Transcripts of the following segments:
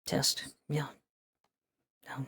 Test. Yeah. No.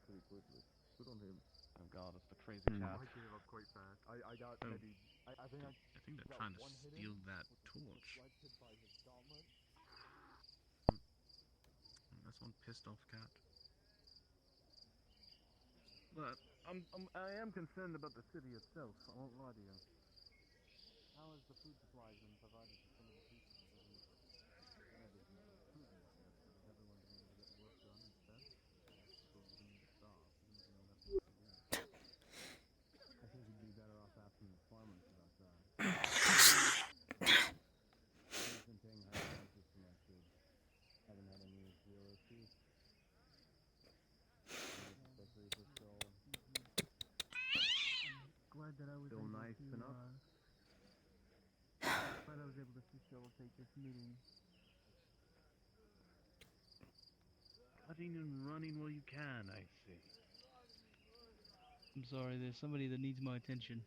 Pretty quickly. Good on him. Oh god, it's the crazy cat. I gave up quite fast. I got maybe. I think I think they're got trying to one hit steal in that with torch. hit by his gauntlet. That's one pissed off cat. But I am concerned about the city itself. I won't lie to you. How has the food supplies been provided to some of the people who live in the city? Well, there's no food yet, but is everyone been able to get work done instead? People are beginning to starve, even if we don't have much to do. I think you'd be better off asking the farmers about that. I've been paying high attention to my kids. Haven't had any VRC. Especially if it's still Glad that I was still able nice to, enough. glad I was able to facilitate this meeting. Cutting and running while you can, I see. I'm sorry, there's somebody that needs my attention.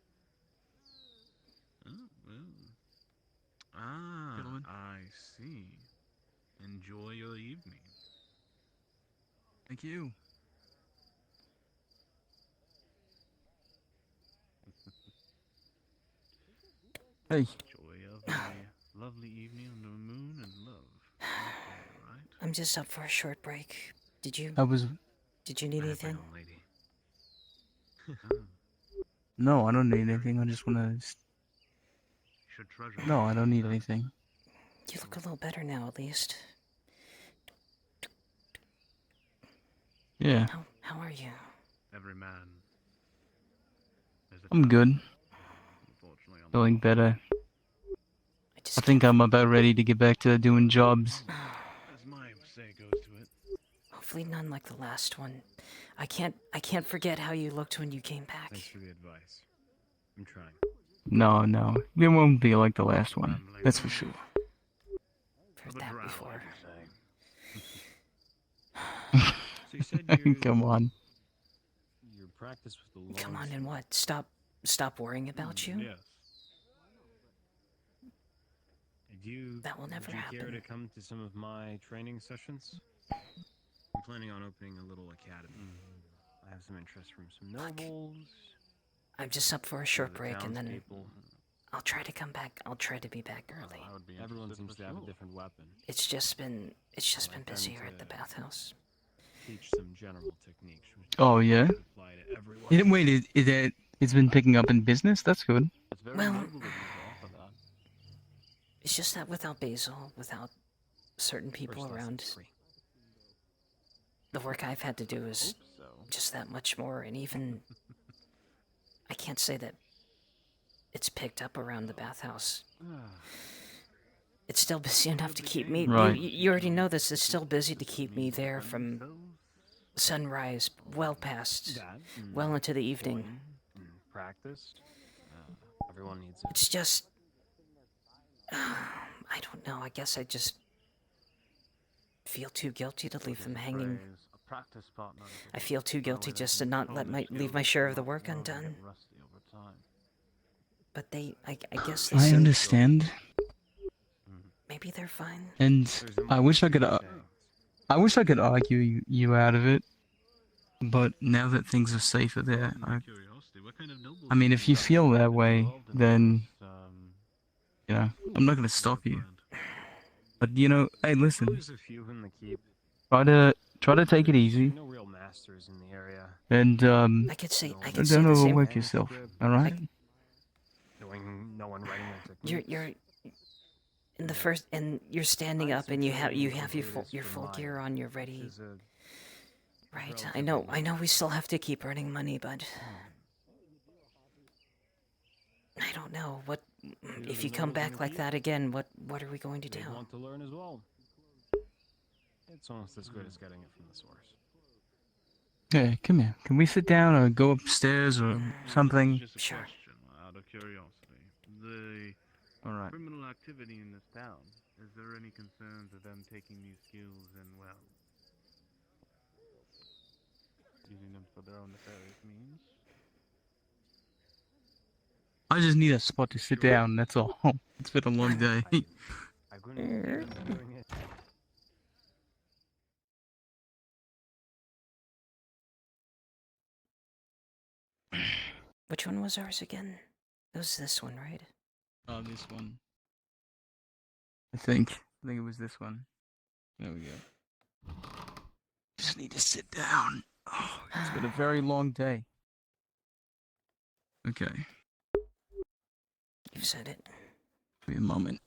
Oh, well. Ah, Gentlemen. I see. Enjoy your evening. Thank you. Hey. Joy of a lovely evening under the moon and love. Okay, right? I'm just up for a short break. Did you need I have my anything? own lady. Oh, No, I don't need anything. I just wanna. you should treasure No, I don't need that. anything. You look a little better now, at least. Yeah, How are you? Every man. There's a I'm time. good. Unfortunately, I'm Feeling not. better. I just I think can't. I'm about ready to get back to doing jobs. As my say goes to it. Hopefully none like the last one. I can't forget how you looked when you came back. Thanks for the advice. I'm trying. No, it won't be like the last one. Rambling That's for on. sure. I've heard Of a that drow, before. you say. So you said you're Come on. your practice with the Come logs. on, and what? Stop worrying about you? Yes. That will never Would you care happen. to come to some of my training sessions? I'm planning on opening a little academy. I have some interest from some nobles. I'm just up for a for short the break, and then townspeople. I'll try to come back. I'll try to be back early. I would be Everyone interested seems for to have a sure. different weapon. It's just been So I tend busy here at the to bathhouse. teach some general techniques. Which Oh, yeah? apply to everyone. Wait, it's been picking up in business? That's good. It's very Well- noble of you to offer that. It's just that without Basil, without certain people First around, lesson's free. the work I've had to do is Hope so. just that much more, and even I can't say that it's picked up around the bathhouse. It's still busy enough to keep me. Right. You already know this. It's still busy to keep me there from sunrise, well past, That, well into the evening. going, practice. Everyone needs it. It's just, I don't know. I guess I just feel too guilty to leave them hanging. A practice partner that I is feel too far guilty away just from to not let Polish leave my skills share of the might work well get undone. rusty over time. But I guess they I seem, understand, maybe they're fine. and There's a I wish I could. multitude of things. I wish I could argue you out of it, but now that things are safer there, I mean, if you feel that way, then you know I'm not gonna stop you. But you know, hey, listen, There's a few in the keep. try to take it easy, No real masters in the area. and I could say don't the same. overwork yourself. All right? No one writing their techniques. You're in the first, and you're standing up, and you have your full gear on. You're ready. This is a Right. I know we still have to keep earning money, but I don't know what if you come back like that again. What are we going to do? They want to learn as well. It's almost as good as getting it from the source. Hey, come here. Can we sit down or go upstairs or something? Just a Sure. question, out of curiosity. The All right. criminal activity in this town, is there any concerns of them taking these skills and, well, using them for their own nefarious means? I just need a spot to sit down. That's all. It's been a long day. I couldn't see them doing it. Which one was ours again? It was this one, right? Oh, this one. I think it was this one. There we go. Just need to sit down. Oh, it's been a very long day. Okay, You've said it. give me a moment.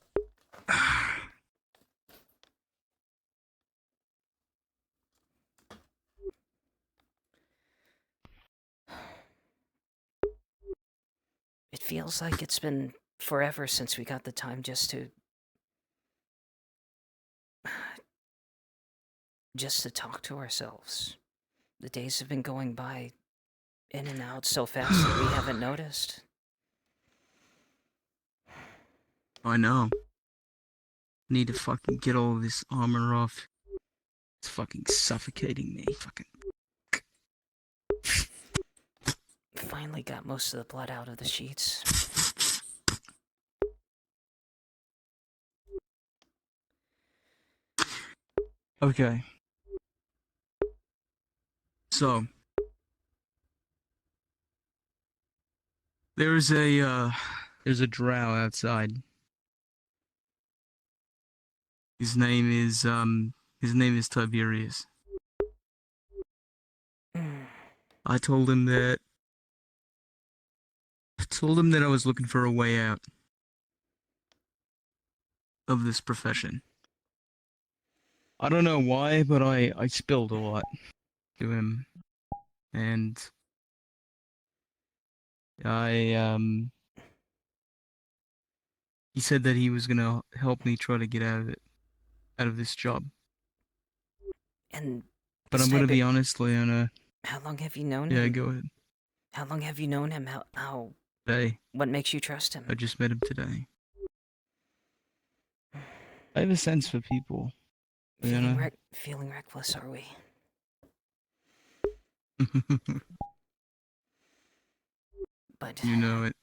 It feels like it's been forever since we got the time just to talk to ourselves. The days have been going by in and out so fast that we haven't noticed. I know. Need to fucking get all this armor off. It's fucking suffocating me. Fucking. Finally got most of the blood out of the sheets. Okay. So there's a drow outside. His name is Tiberius. I told him that I was looking for a way out of this profession. I don't know why, but I spilled a lot to him, and he said that he was gonna help me try to get out of this job. And But I'm gonna be honest, Leona. how long have you known Yeah, him? go ahead. How long have you known him? How Hey, what makes you trust him? I just met him today. I have a sense for people. Leona. Feeling reckless, are we? But You know it.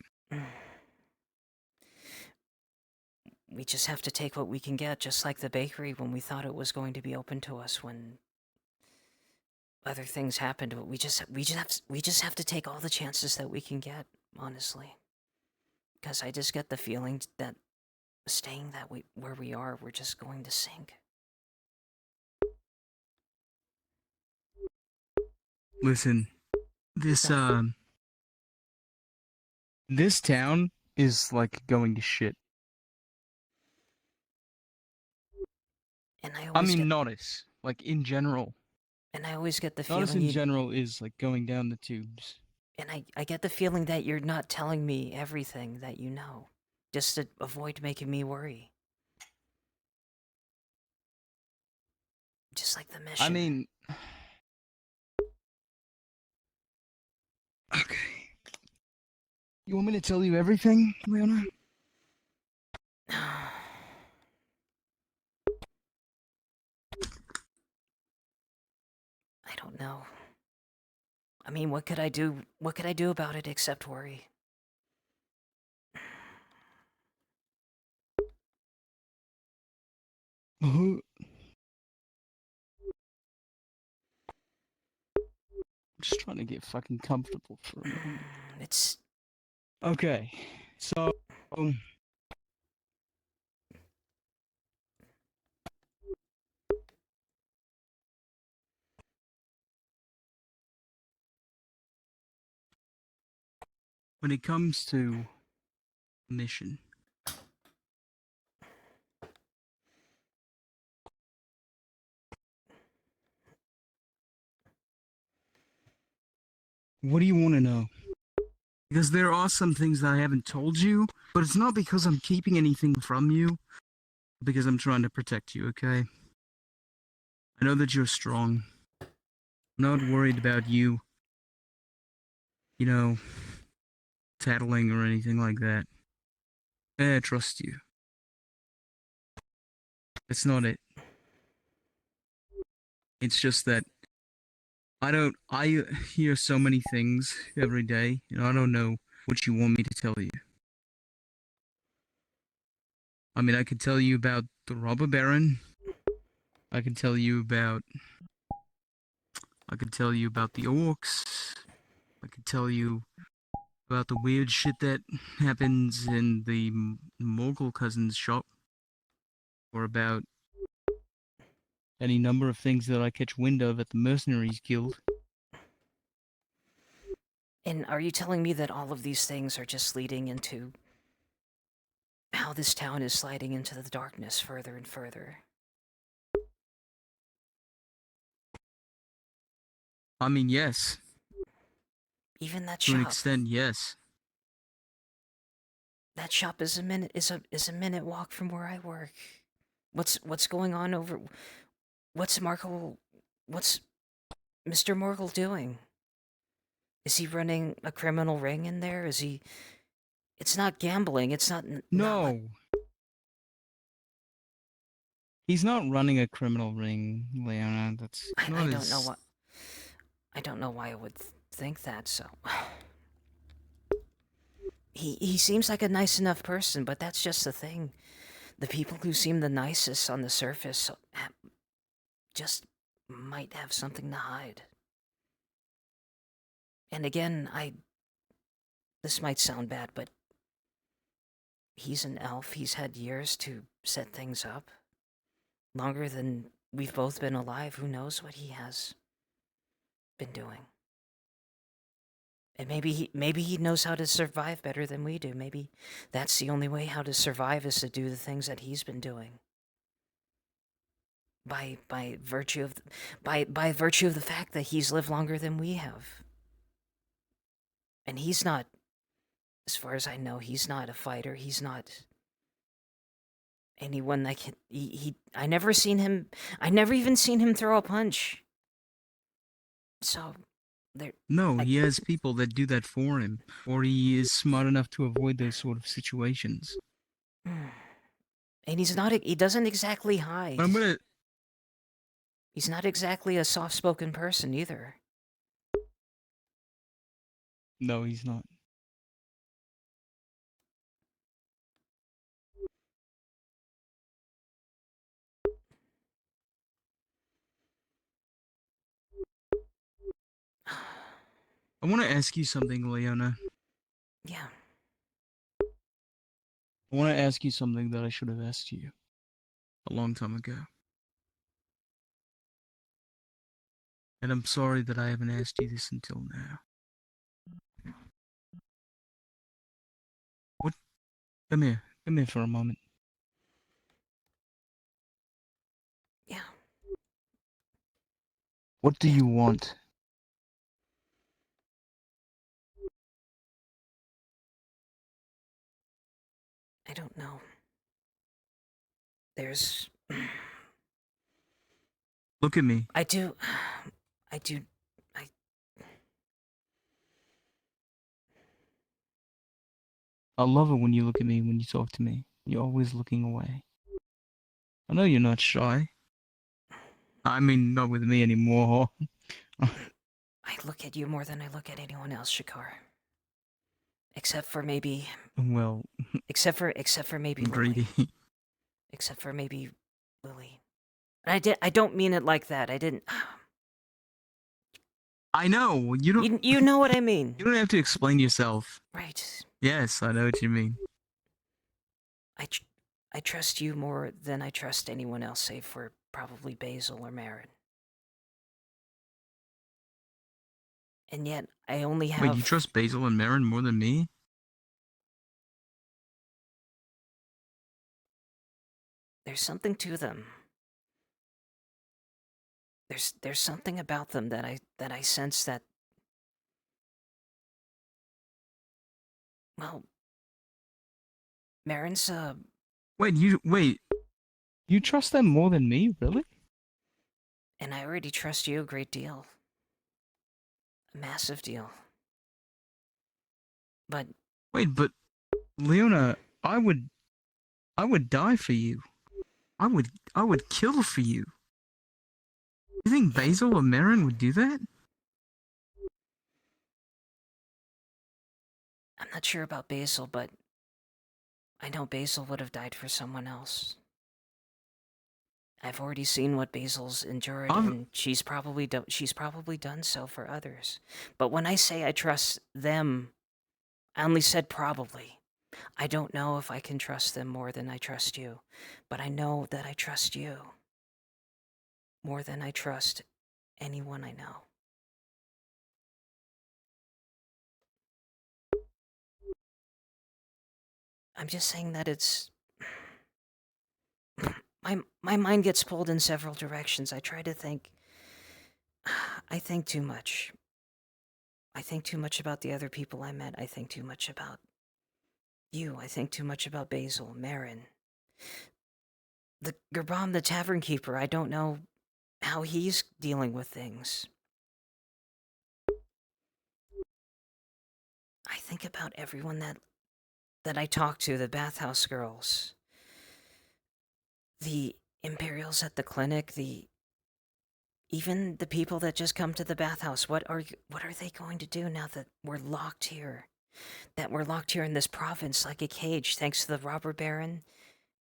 we just have to take what we can get, just like the bakery when we thought it was going to be open to us when other things happened. We just have to take all the chances that we can get. honestly. Because I just get the feeling that staying where we are, we're just going to sink. Listen, this this town is like going to shit. And I I always mean, get, Nodis, like in general. and I always get the Nodis feeling in general is like going down the tubes. and I get the feeling that you're not telling me everything that you know, just to avoid making me worry. Just like the mission. I mean, okay. You want me to tell you everything, Leona? I don't know. I mean, what could I do? What could I do about it except worry? I'm just trying to get fucking comfortable for a moment. It's Okay, so when it comes to mission, what do you want to know? Because there are some things that I haven't told you, but it's not because I'm keeping anything from you, because I'm trying to protect you, okay? I know that you're strong. I'm not worried about you, you know, tattling or anything like that. I trust you. That's not it. It's just that I hear so many things every day, and I don't know what you want me to tell you. I mean, I could tell you about the robber baron. I could tell you about the orcs. I could tell you about the weird shit that happens in the Morgul cousins shop, or about any number of things that I catch wind of at the mercenaries guild. And are you telling me that all of these things are just leading into how this town is sliding into the darkness further and further? I mean, yes. Even that To an shop. extent, yes. That shop is a minute walk from where I work. What's going on over? What's What's Mr. Morgul doing? Is he running a criminal ring in there? Is he? It's not gambling. It's not. Not like, No. He's not running a criminal ring, Leona. That's not I don't know his... what. I don't know why I would think that. So. He seems like a nice enough person, but that's just the thing. The people who seem the nicest on the surface just might have something to hide. And again, this might sound bad, but he's an elf. He's had years to set things up. Longer than we've both been alive. Who knows what he has been doing? And maybe he knows how to survive better than we do. Maybe that's the only way how to survive is to do the things that he's been doing. By virtue of by virtue of the fact that he's lived longer than we have. And he's not, as far as I know, he's not a fighter. He's not anyone that can. I never even seen him throw a punch. So, there. No, he has people that do that for him, or he is smart enough to avoid those sort of situations. And he doesn't exactly hide. But I'm gonna... He's not exactly a soft-spoken person either. No, he's not. I want to ask you something, Leona. Yeah. I want to ask you something that I should have asked you a long time ago. And I'm sorry that I haven't asked you this until now. What? Come here. Come here for a moment. Yeah. What do Yeah. you want? I don't know. There's. Look at me. I do. I do. I. I love it when you look at me when you talk to me. You're always looking away. I know you're not shy. I mean, not with me anymore. I look at you more than I look at anyone else, Shakar. Except for maybe. Well, Except for maybe I'm Lily. greedy. Except for maybe Lily. And I don't mean it like that. I didn't. I know. You don't. You know what I mean. You don't have to explain yourself. Right. Yes, I know what you mean. I trust you more than I trust anyone else, save for probably Basil or Marin. And yet, I only have. Wait, you trust Basil and Marin more than me? There's something to them. There's something about them that I sense that. Well, Marin's Wait. You trust them more than me, really? and I already trust you a great deal. A massive deal. But Wait, but Leona, I would die for you. I would kill for you. You think Basil or Marin would do that? I'm not sure about Basil, but I know Basil would have died for someone else. I've already seen what Basil's endured, and she's probably done so for others. But when I say I trust them, I only said probably. I don't know if I can trust them more than I trust you, but I know that I trust you more than I trust anyone I know. I'm just saying that it's my mind gets pulled in several directions. I try to think. I think too much. I think too much about the other people I met. I think too much about you. I think too much about Basil, Marin. The Gerbam, the tavern keeper, I don't know how he's dealing with things. I think about everyone that I talk to, the bathhouse girls, the Imperials at the clinic, even the people that just come to the bathhouse. What are they going to do now that we're locked here? That we're locked here in this province like a cage, thanks to the robber baron?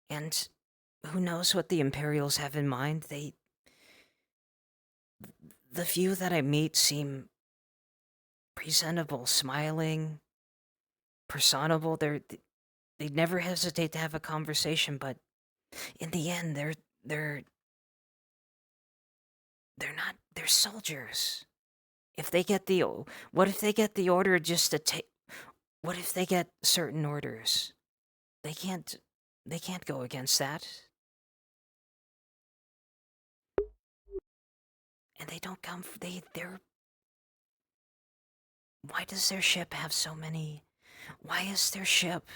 And who knows what the Imperials have in mind? The few that I meet seem presentable, smiling, personable. They never hesitate to have a conversation, but in the end, they're they're soldiers. If they get the what if they get the order just to take? What if they get certain orders? They can't go against that. And they don't come. They're. Why does their ship have so many? Why is their ship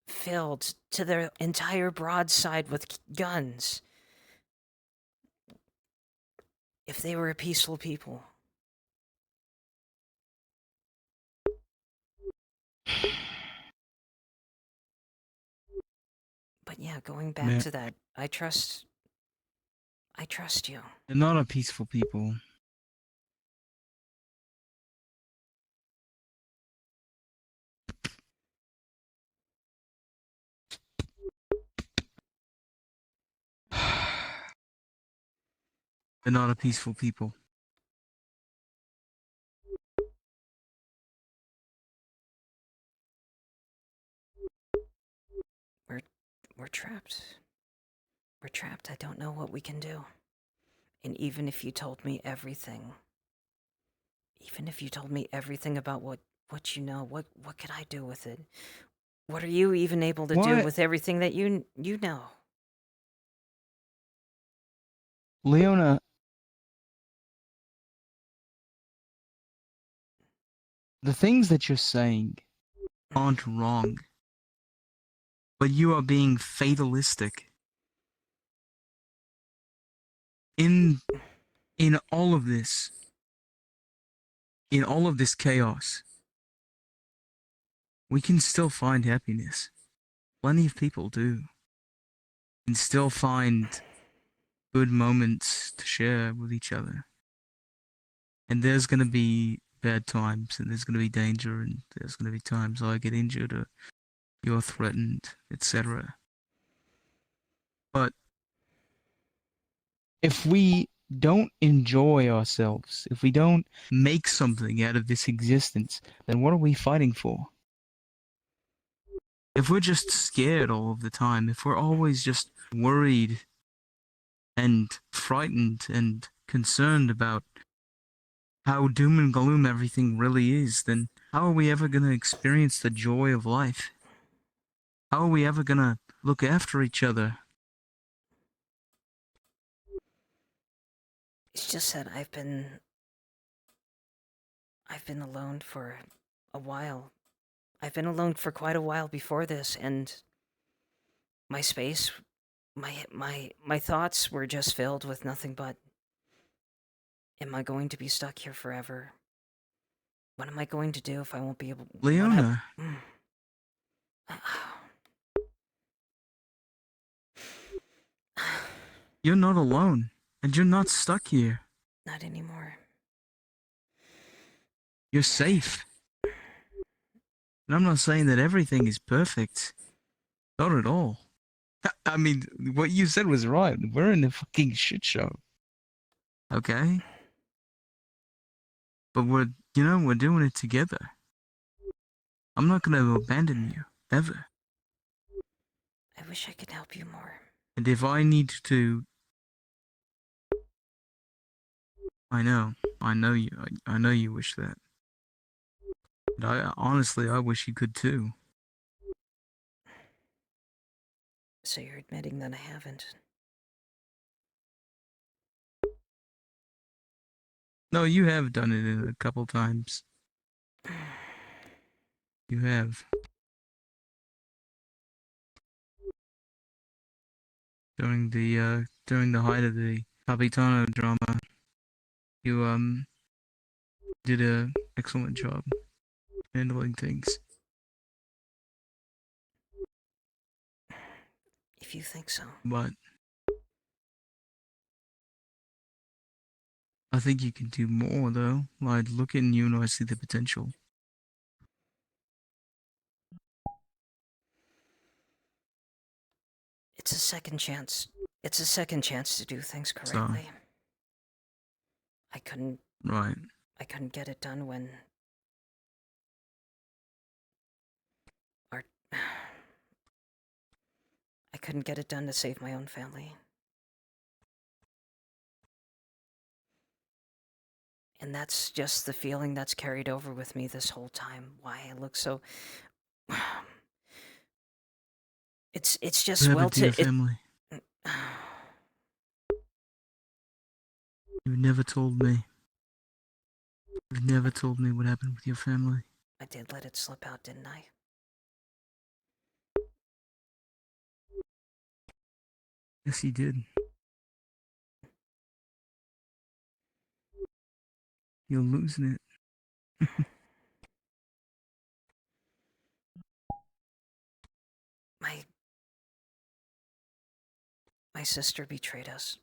filled to their entire broadside with guns? If they were a peaceful people. But yeah, going back to that, I trust you. They're not a peaceful people. They're not a peaceful people. We're trapped. We're trapped. I don't know what we can do. And even if you told me everything, about what you know, what could I do with it? What are you even able to do What? with everything that you know? Leona, the things that you're saying aren't wrong, but you are being fatalistic. In all of this, chaos, we can still find happiness. Plenty of people do. And still find good moments to share with each other. And there's gonna be bad times, and there's gonna be danger, and there's gonna be times I get injured or you're threatened, etc. But if we don't enjoy ourselves, if we don't make something out of this existence, then what are we fighting for? If we're just scared all of the time, if we're always just worried and frightened and concerned about how doom and gloom everything really is, then how are we ever going to experience the joy of life? How are we ever going to look after each other? It's just that I've been alone for a while. I've been alone for quite a while before this, and my space, my thoughts were just filled with nothing but, am I going to be stuck here forever? What am I going to do if I won't be able... Leona, you're not alone, and you're not stuck here. Not anymore. You're safe. And I'm not saying that everything is perfect. Not at all. I mean, what you said was right. We're in a fucking shit show. Okay? But we're doing it together. I'm not gonna abandon you, ever. I wish I could help you more. And if I need to... I know you wish that. But honestly, I wish you could too. So you're admitting that I haven't. No, you have done it a couple times. You have. During the height of the Capitano drama, you did a excellent job handling things. If you think so. But I think you can do more, though. I look at you and I see the potential. It's a second chance. It's a second chance to do things correctly. I couldn't get it done when I couldn't get it done to save my own family. And that's just the feeling that's carried over with me this whole time. Why I look so... It's just What happened to your family? You never told me. You've never told me what happened with your family. I did let it slip out, didn't I? Yes, you did. You're losing it. My sister betrayed us.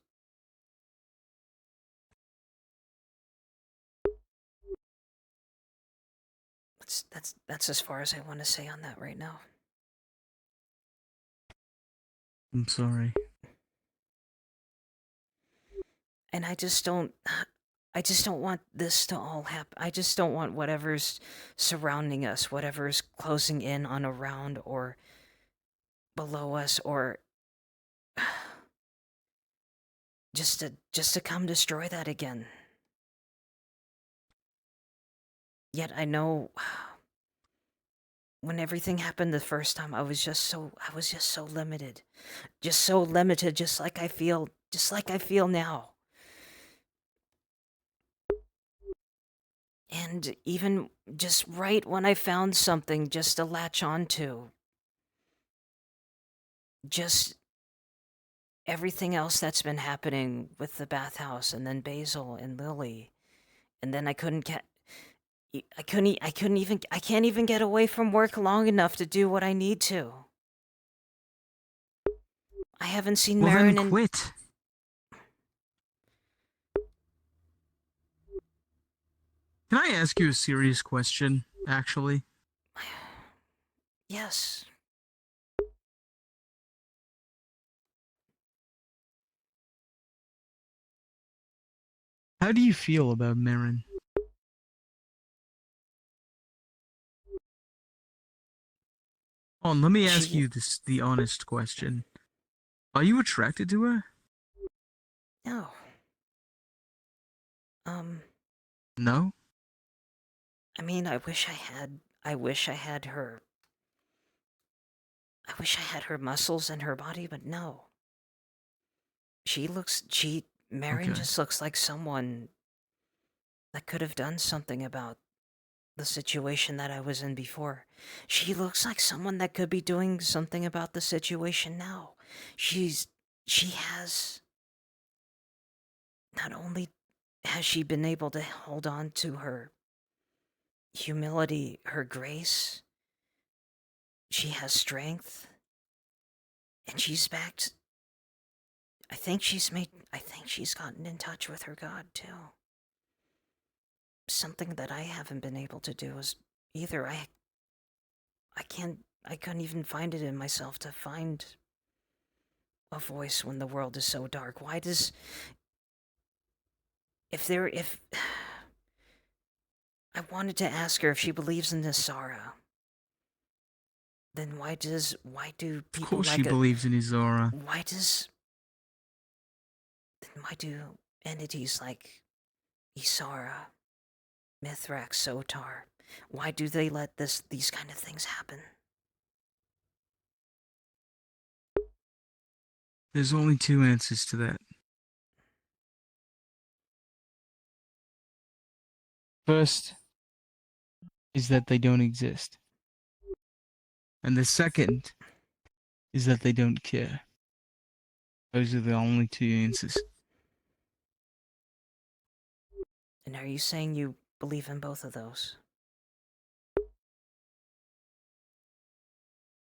That's as far as I want to say on that right now. I'm sorry. And I just don't want this to all happen. I just don't want whatever's surrounding us, whatever's closing in on around or below us, or just to come destroy that again. Yet I know when everything happened the first time, I was just so limited. Just so limited, just like I feel now. And even just right when I found something just to latch onto, just everything else that's been happening with the bathhouse, and then Basil and Lily, and then I can't even get away from work long enough to do what I need to. I haven't seen Well, Marin then in... quit. Can I ask you a serious question, actually? Yes. How do you feel about Marin? Oh, let me ask you the honest question. Are you attracted to her? No. No? I mean, I wish I had her. I wish I had her muscles and her body, but no. Marin Okay. just looks like someone that could have done something about the situation that I was in before. She looks like someone that could be doing something about the situation now. She has... Not only has she been able to hold on to her humility, her grace, she has strength, and she's backed... I think she's gotten in touch with her God, too. Something that I haven't been able to do is either. I couldn't even find it in myself to find a voice when the world is so dark. Why does... If... I wanted to ask her if she believes in Nisara. Then why do Of people course like she believes in Izora. Why do entities like Isara, Mithrax, Sotar, why do they let these kind of things happen? There's only two answers to that. First is that they don't exist. And the second is that they don't care. Those are the only two answers. And are you saying you believe in both of those?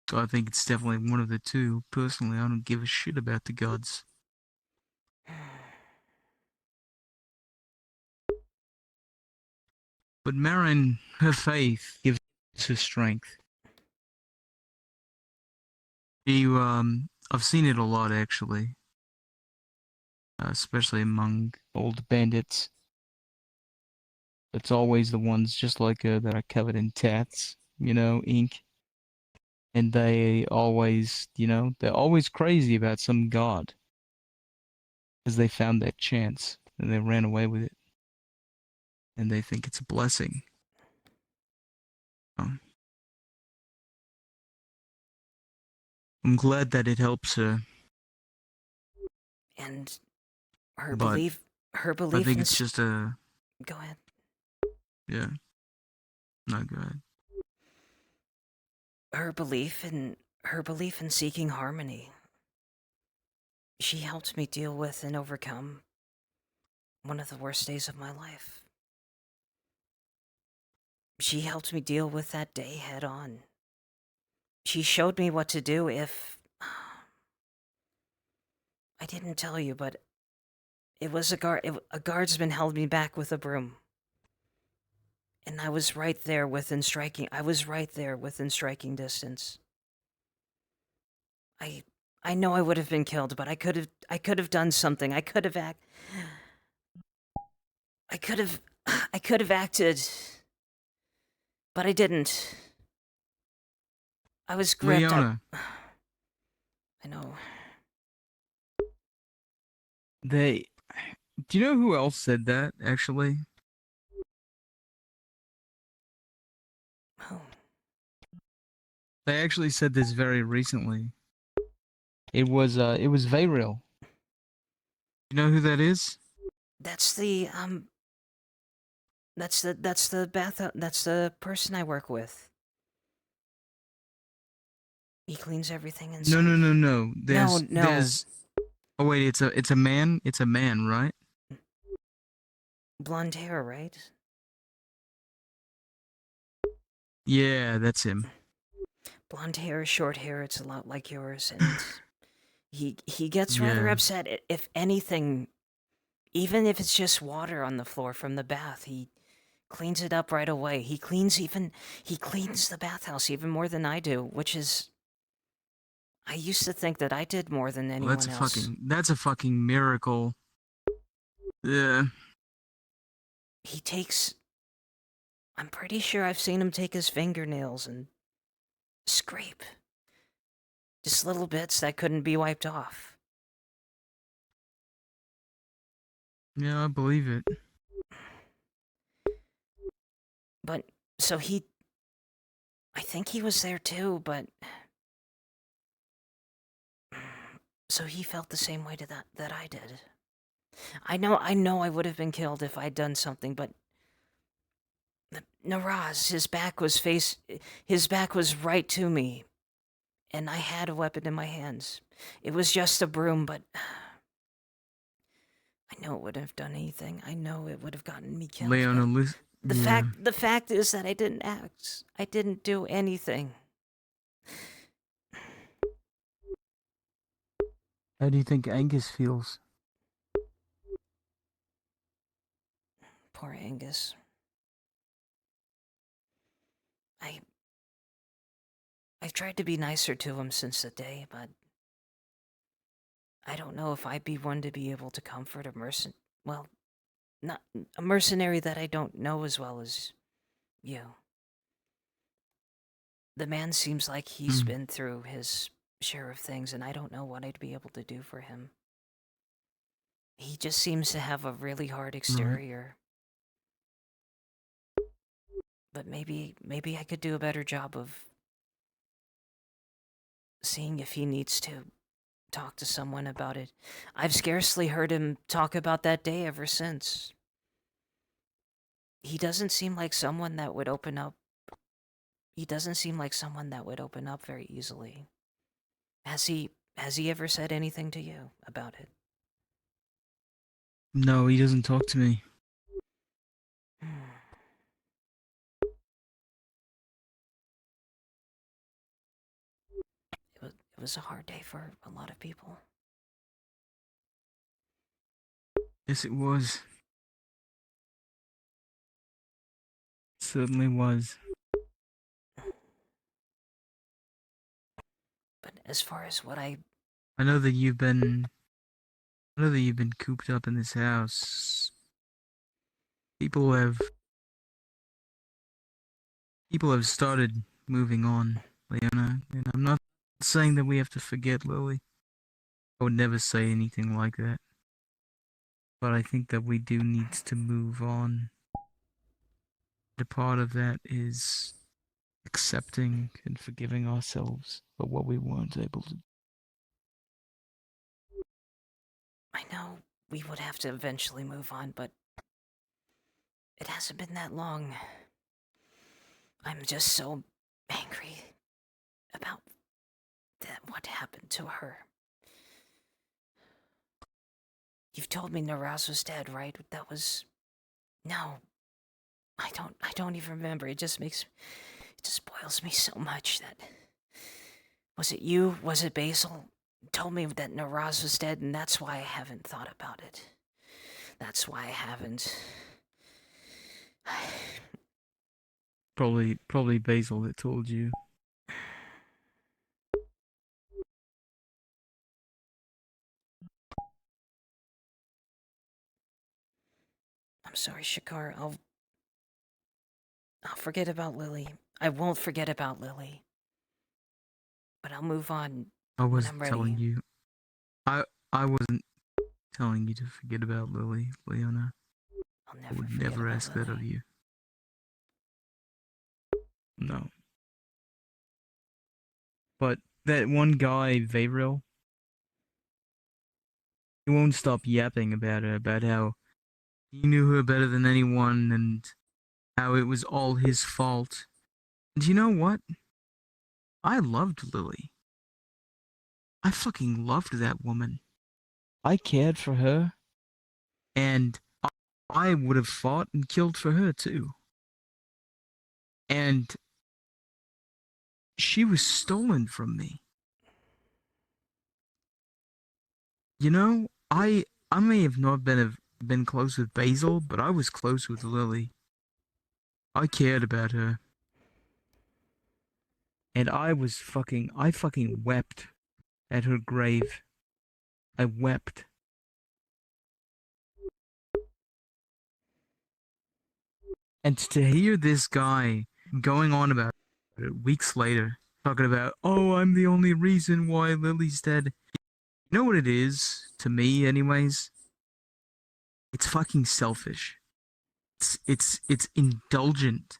So I think it's definitely one of the two. Personally, I don't give a shit about the gods. But Marin, her faith gives her strength. I've seen it a lot actually, especially among old bandits. It's always the ones just like her that are covered in tats, ink. And they always, they're always crazy about some god. Because they found that chance, and they ran away with it. And they think it's a blessing. I'm glad that it helps her. And her But belief I think it's just a... Go ahead. Yeah. No, go ahead. Her belief in seeking harmony. She helped me deal with and overcome one of the worst days of my life. She helped me deal with that day head on. She showed me what to do if... I didn't tell you, but it was a guardsman held me back with a broom. And I was right there within striking distance. I know I would have been killed, but I could have done something. I could have acted, but I didn't. I was gripped. Leona, I know. They. Do you know who else said that, actually? Oh, They actually said this very recently. It was Vayreal. You know who that is? that's the that's the person I work with. He cleans everything No, inside. no, no, no. No, There's, no. oh wait, it's a man. It's a man, right? Blonde hair, right? Yeah, that's him. Blonde hair, short hair, it's a lot like yours, and he gets rather Yeah. upset if anything, even if it's just water on the floor from the bath, he cleans it up right away. He cleans the bathhouse even more than I do, which is, I used to think that I did more than Well, anyone else. that's a fucking miracle. Yeah. He takes, I'm pretty sure I've seen him take his fingernails and scrape. Just little bits that couldn't be wiped off. Yeah, I believe it. But, so I think he was there too, but... So he felt the same way to that I did. I know I would have been killed if I'd done something, but... Naraz, his back was right to me, and I had a weapon in my hands. It was just a broom, but... I know it wouldn't have done anything. I know it would have gotten me killed, Leona, but... yeah. The fact is that I didn't act. I didn't do anything. How do you think Angus feels? Poor Angus. I've tried to be nicer to him since the day, but... I don't know if I'd be one to be able to comfort a well, not a mercenary that I don't know as well as you. The man seems like he's Hmm. been through his share of things, and I don't know what I'd be able to do for him. He just seems to have a really hard Right. exterior. But maybe I could do a better job of seeing if he needs to talk to someone about it. I've scarcely heard him talk about that day ever since. He doesn't seem like someone that would open up. He doesn't seem like someone that would open up very easily. Has he ever said anything to you about it? No, he doesn't talk to me. It was a hard day for a lot of people. Yes, it was. It certainly was. But as far as what I know that you've been cooped up in this house. People have started moving on, Leona. And I'm not saying that we have to forget Lily. I would never say anything like that. But I think that we do need to move on. The part of that is accepting and forgiving ourselves for what we weren't able to. I know we would have to eventually move on, but it hasn't been that long. I'm just so angry about what happened to her. You've told me Naraz was dead, right? That was... No. I don't even remember. It just boils me so much that... Was it you? Was it Basil? Told me that Naraz was dead, and that's why I haven't thought about it. That's why I haven't... Probably Basil that told you. I'm sorry, Shakar. I'll forget about Lily. I won't forget about Lily. But I'll move on I when was I'm ready. telling you. I wasn't telling you to forget about Lily, Leona. I'll I never would forget never about ask that of Lily. you. No. But that one guy, Vayril, he won't stop yapping about her, about how he knew her better than anyone and how it was all his fault. And you know what? I loved Lily. I fucking loved that woman. I cared for her, and I would have fought and killed for her too. And she was stolen from me. You know, I may have not been close with Basil, but I was close with Lily. I cared about her. And I fucking wept at her grave. I wept. And to hear this guy going on about it weeks later, talking about, oh, I'm the only reason why Lily's dead. You know what it is, to me anyways? It's fucking selfish. It's indulgent.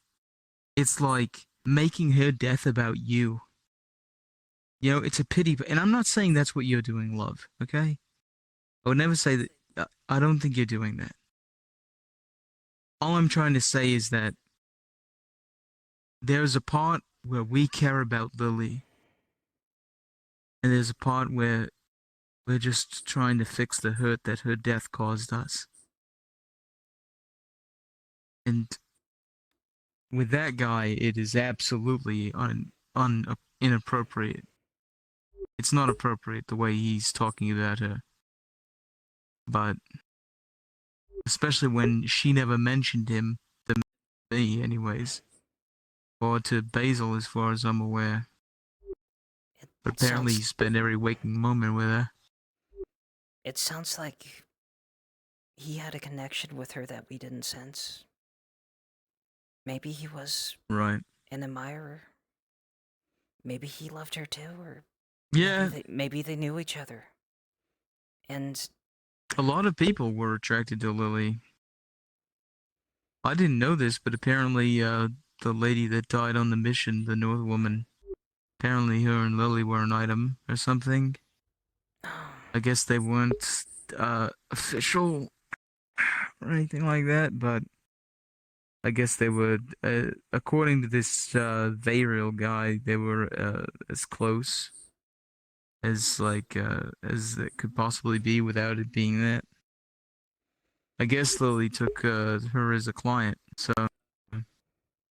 It's like making her death about you. You know, it's a pity, and I'm not saying that's what you're doing, love, okay? I would never say that. I don't think you're doing that. All I'm trying to say is that there's a part where we care about Lily, and there's a part where we're just trying to fix the hurt that her death caused us. And with that guy, it is absolutely inappropriate. It's not appropriate the way he's talking about her. But especially when she never mentioned him to me, anyways, or to Basil, as far as I'm aware. But apparently, he spent every waking moment with her. It sounds like he had a connection with her that we didn't sense. Maybe he was Right. an admirer. Maybe he loved her too, or Yeah. maybe they knew each other. And a lot of people were attracted to Lily. I didn't know this, but apparently, the lady that died on the mission, the North woman, apparently her and Lily were an item or something. I guess they weren't official or anything like that, but I guess they were, according to this Vayril guy, they were as close as as it could possibly be without it being that. I guess Lily took her as a client, so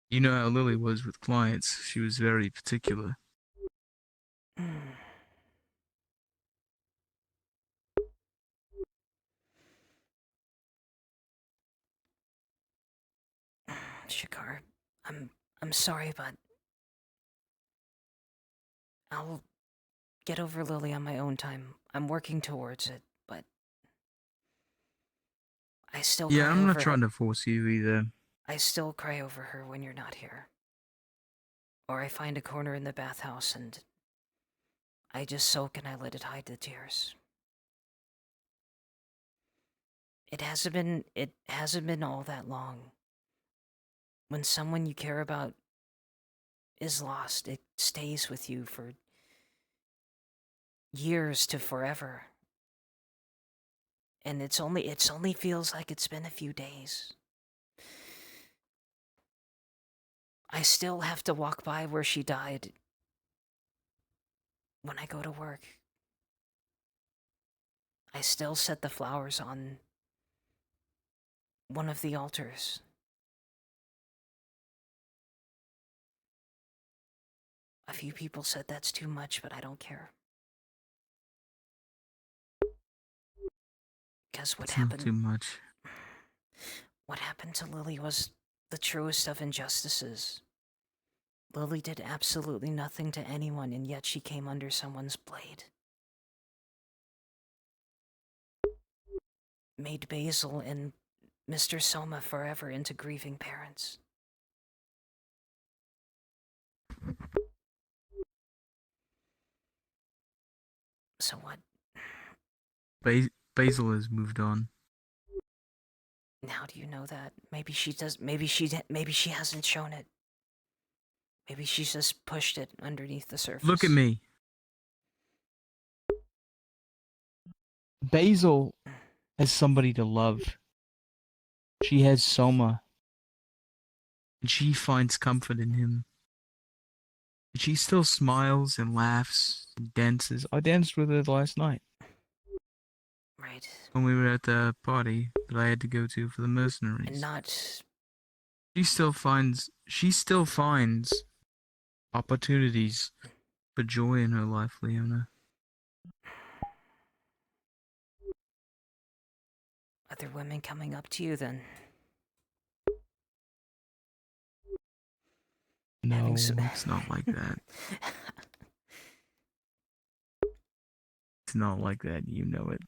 you know how Lily was with clients. She was very particular. Shakar, I'm sorry, but I'll get over Lily on my own time. I'm working towards it, but I still cry Yeah, I'm over not trying to force you either. I still cry over her when you're not here. Or I find a corner in the bathhouse and I just soak and I let it hide the tears. It hasn't been all that long. When someone you care about is lost, it stays with you for years to forever. And it's only feels like it's been a few days. I still have to walk by where she died when I go to work. I still set the flowers on one of the altars. A few people said that's too much, but I don't care. Because It's not too much. What happened to Lily was the truest of injustices. Lily did absolutely nothing to anyone, and yet she came under someone's blade. Made Basil and Mr. Soma forever into grieving parents. So what? Basil has moved on. How do you know that? Maybe she does. Maybe she hasn't shown it. Maybe she's just pushed it underneath the surface. Look at me. Basil has somebody to love. She has Soma. And she finds comfort in him. She still smiles and laughs and dances. I danced with her last night. Right. When we were at the party that I had to go to for the mercenaries. And not. She still finds opportunities for joy in her life, Leona. Other women coming up to you then? No, it's not like that. It's not like that, you know it.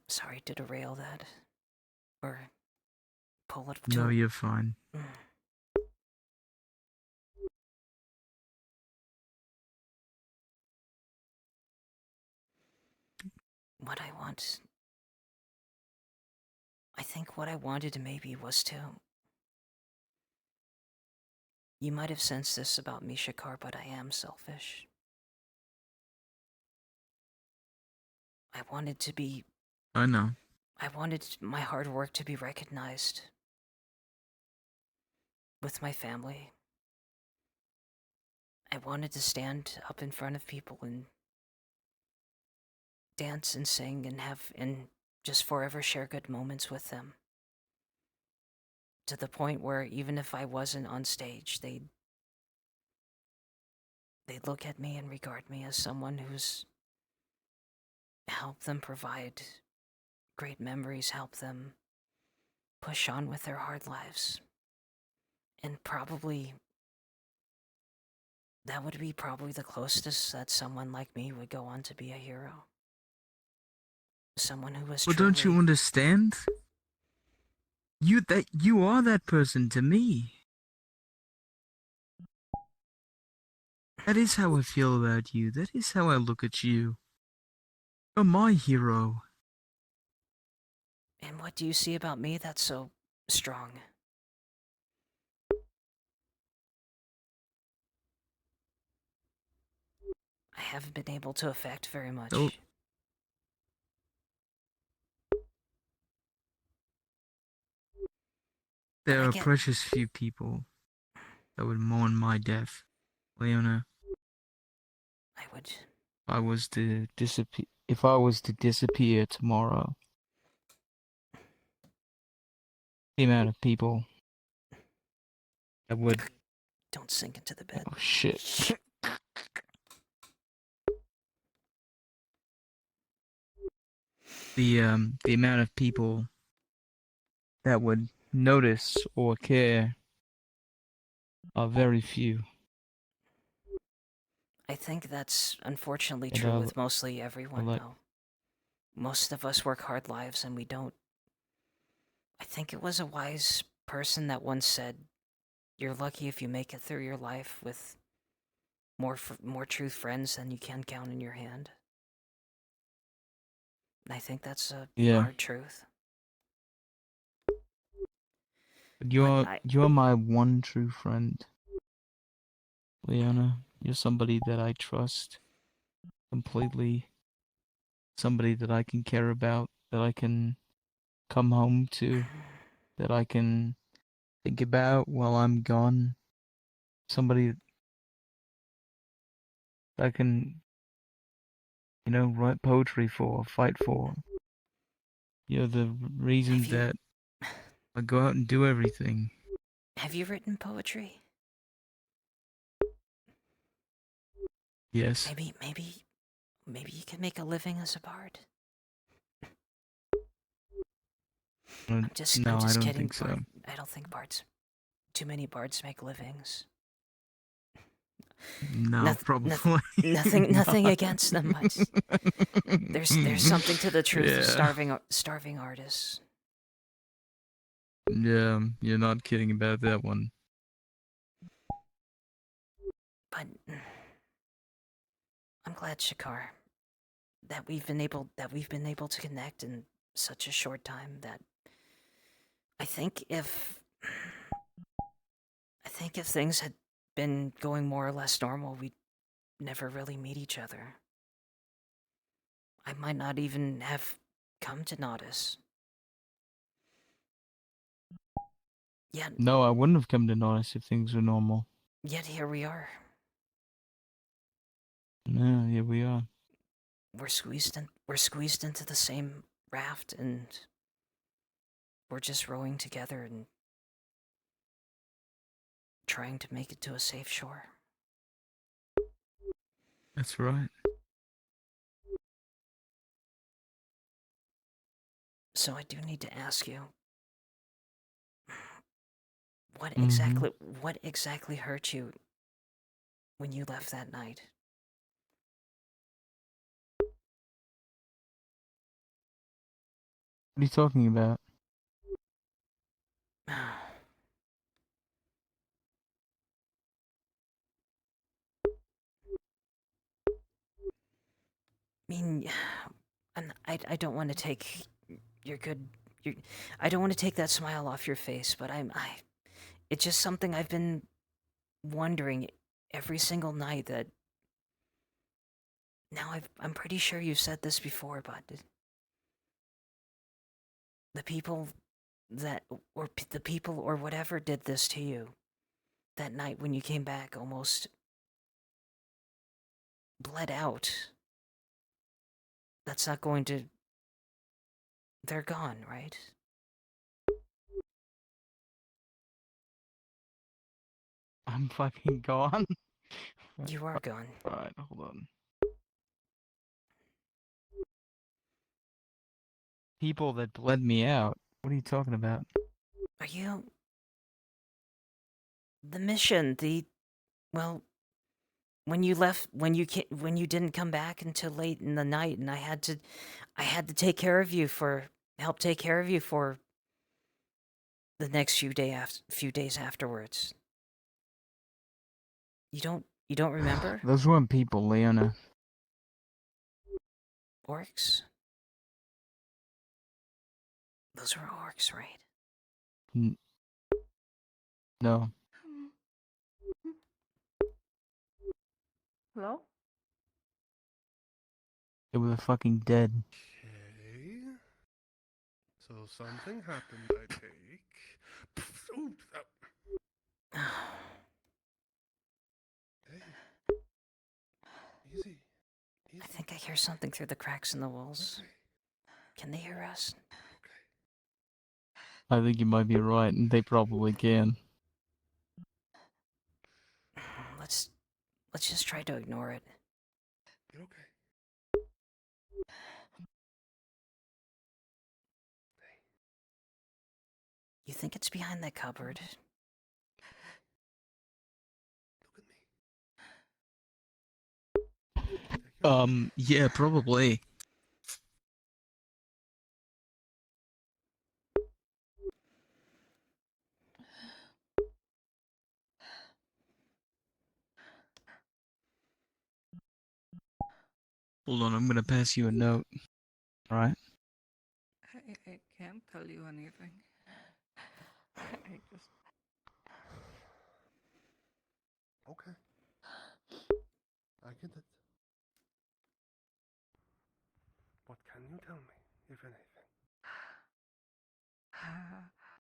Sorry to derail that. Or pull it No, to. you're fine. What I want. I think what I wanted maybe was to. You might have sensed this about me, Shakar, but I am selfish. I wanted to be. I know. I wanted my hard work to be recognized. With my family. I wanted to stand up in front of people and dance and sing and just forever share good moments with them. To the point where even if I wasn't on stage, they'd look at me and regard me as someone who's helped them provide great memories, help them push on with their hard lives. And probably that would be probably the closest that someone like me would go on to be a hero. Someone who was Well, truly... don't you understand? You are that person to me. That is how I feel about you. That is how I look at you. You're my hero. And what do you see about me that's so strong? I haven't been able to affect very much. Nope. There are precious few people that would mourn my death, Leona. I would... If I was to disappear tomorrow, the amount of people that would... Don't sink into the bed. Oh, shit. The amount of people that would notice or care are very few. I think that's unfortunately true with mostly everyone, though. Most of us work hard lives and we don't... I think it was a wise person that once said, you're lucky if you make it through your life with more true friends than you can count in your hand. And I think that's a hard truth. But you're my one true friend, Leona. You're somebody that I trust completely. Somebody that I can care about, that I can come home to, that I can think about while I'm gone. Somebody that I can, write poetry for, fight for. You're the reason that I go out and do everything. Have you written poetry? Yes. Maybe you can make a living as a bard. I'm just I don't kidding. think so. I don't think too many bards make livings. No, probably. Nothing against them, but there's something to the truth of starving artists. Yeah, you're not kidding about that one. But I'm glad, Shakar, that we've been able to connect in such a short time. That I think if things had been going more or less normal, we'd never really meet each other. I might not even have come to Nodus. Yet, No, I wouldn't have come to notice if things were normal. yet here we are. Yeah, here we are. We're squeezed into the same raft, and we're just rowing together and trying to make it to a safe shore. That's right. So I do need to ask you, what Mhm. exactly hurt you when you left that night? What are you talking about? I mean, and I don't want to take your good your I don't want to take that smile off your face, but it's just something I've been wondering every single night. That now I'm pretty sure you've said this before, but the people the people or whatever did this to you that night when you came back almost bled out. That's not going to. They're gone, right? I'm fucking gone. You are gone. Right, hold on. People that bled me out. What are you talking about? Are you the mission? Well, when you left, when you didn't come back until late in the night, and I had to take care of you help take care of you for the next few days afterwards. You don't remember? Those weren't people, Leona. Orcs? Those were orcs, right? No. Hello? They were fucking dead. Okay. So something happened, I take. Ooh, hey. Easy. Easy. I think I hear something through the cracks in the walls. Okay. Can they hear us? Okay. I think you might be right, and they probably can. Let's just try to ignore it. You're okay. You think it's behind that cupboard? Look at me. Take your Yeah, probably. Hold on, I'm gonna pass you a note. Alright? I can't tell you anything. I just. Okay. I get it. What can you tell me, if anything?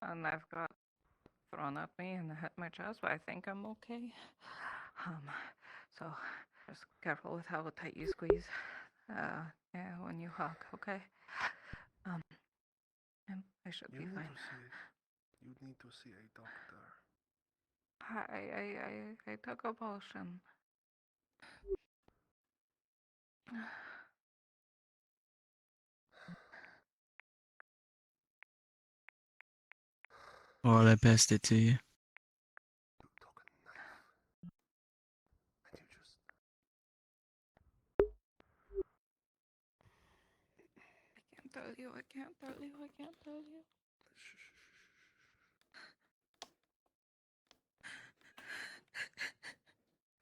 A knife got thrown at me and hit my chest, but I think I'm okay. So just careful with how tight you squeeze. Yeah, when you hug, okay? And I should be fine. You need to see a doctor. I took a potion. Alright, I passed it to you. You took a knife. And you just. I can't tell you, I can't tell you, I can't tell you. Shh.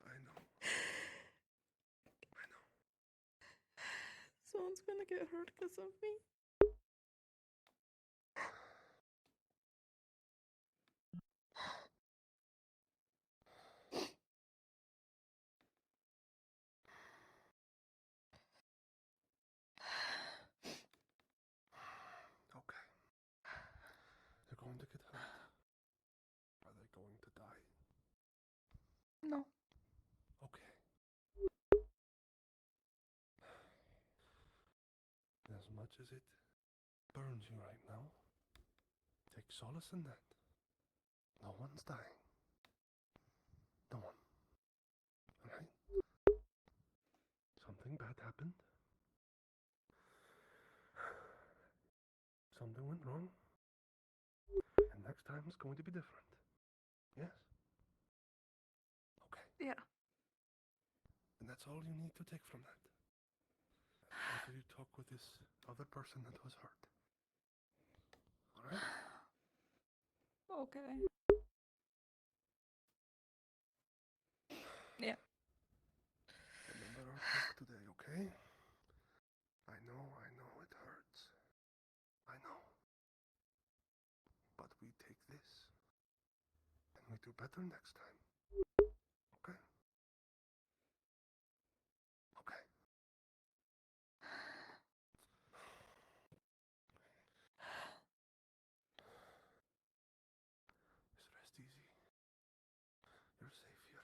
I know. gonna get hurt because of me. Okay. They're going to get hurt. Are they going to die? No. Okay. As much as it burns you right now, take solace in that. No one's dying. No one. Alright? Something bad happened. Something went wrong. And next time it's going to be different. Yes? Okay. Yeah. And that's all you need to take from that. After you talk with this other person that was hurt. Alright? Okay. Yeah. Remember our talk today, okay? I know it hurts. I know. But we take this. And we do better next time. Okay? Okay. Just rest easy. You're safe here.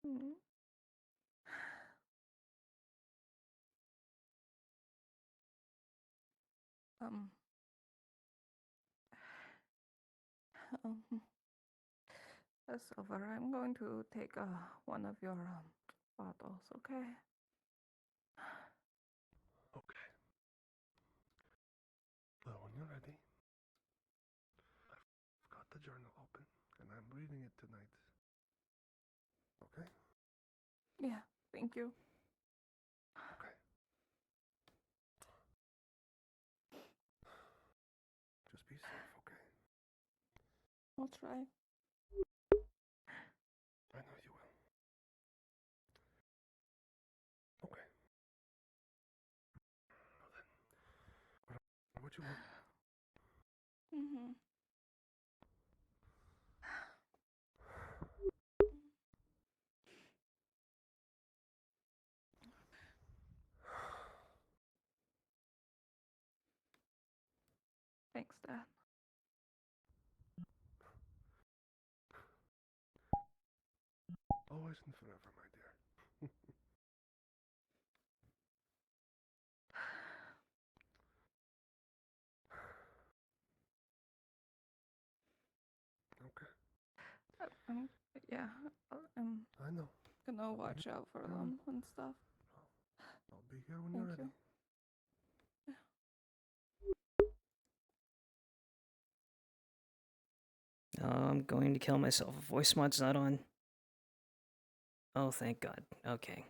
Mm. Um. Silver, I'm going to take one of your bottles, okay? Okay. Well, when you're ready, I've got the journal open, and I'm reading it tonight. Okay? Yeah, thank you. Okay. Just be safe, okay? I'll try. I know you will. Okay. Well then, what you want? Mm-hmm. Thanks, Dad. Always and forever, my dear. Okay. I'm, yeah, I'm I know. gonna watch out for them and stuff. I'll be here when Thank you're ready. you. I'm going to kill myself. Voice mod's not on. Oh, thank God. Okay.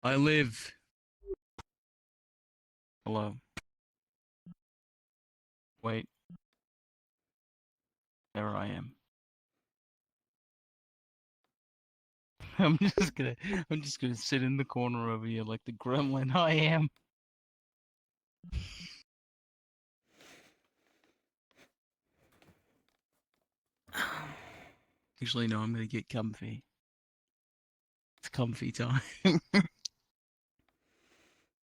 I live. Hello. Wait. There I am. I'm just gonna sit in the corner over here like the gremlin I am. Actually, no, I'm gonna get comfy. It's comfy time. The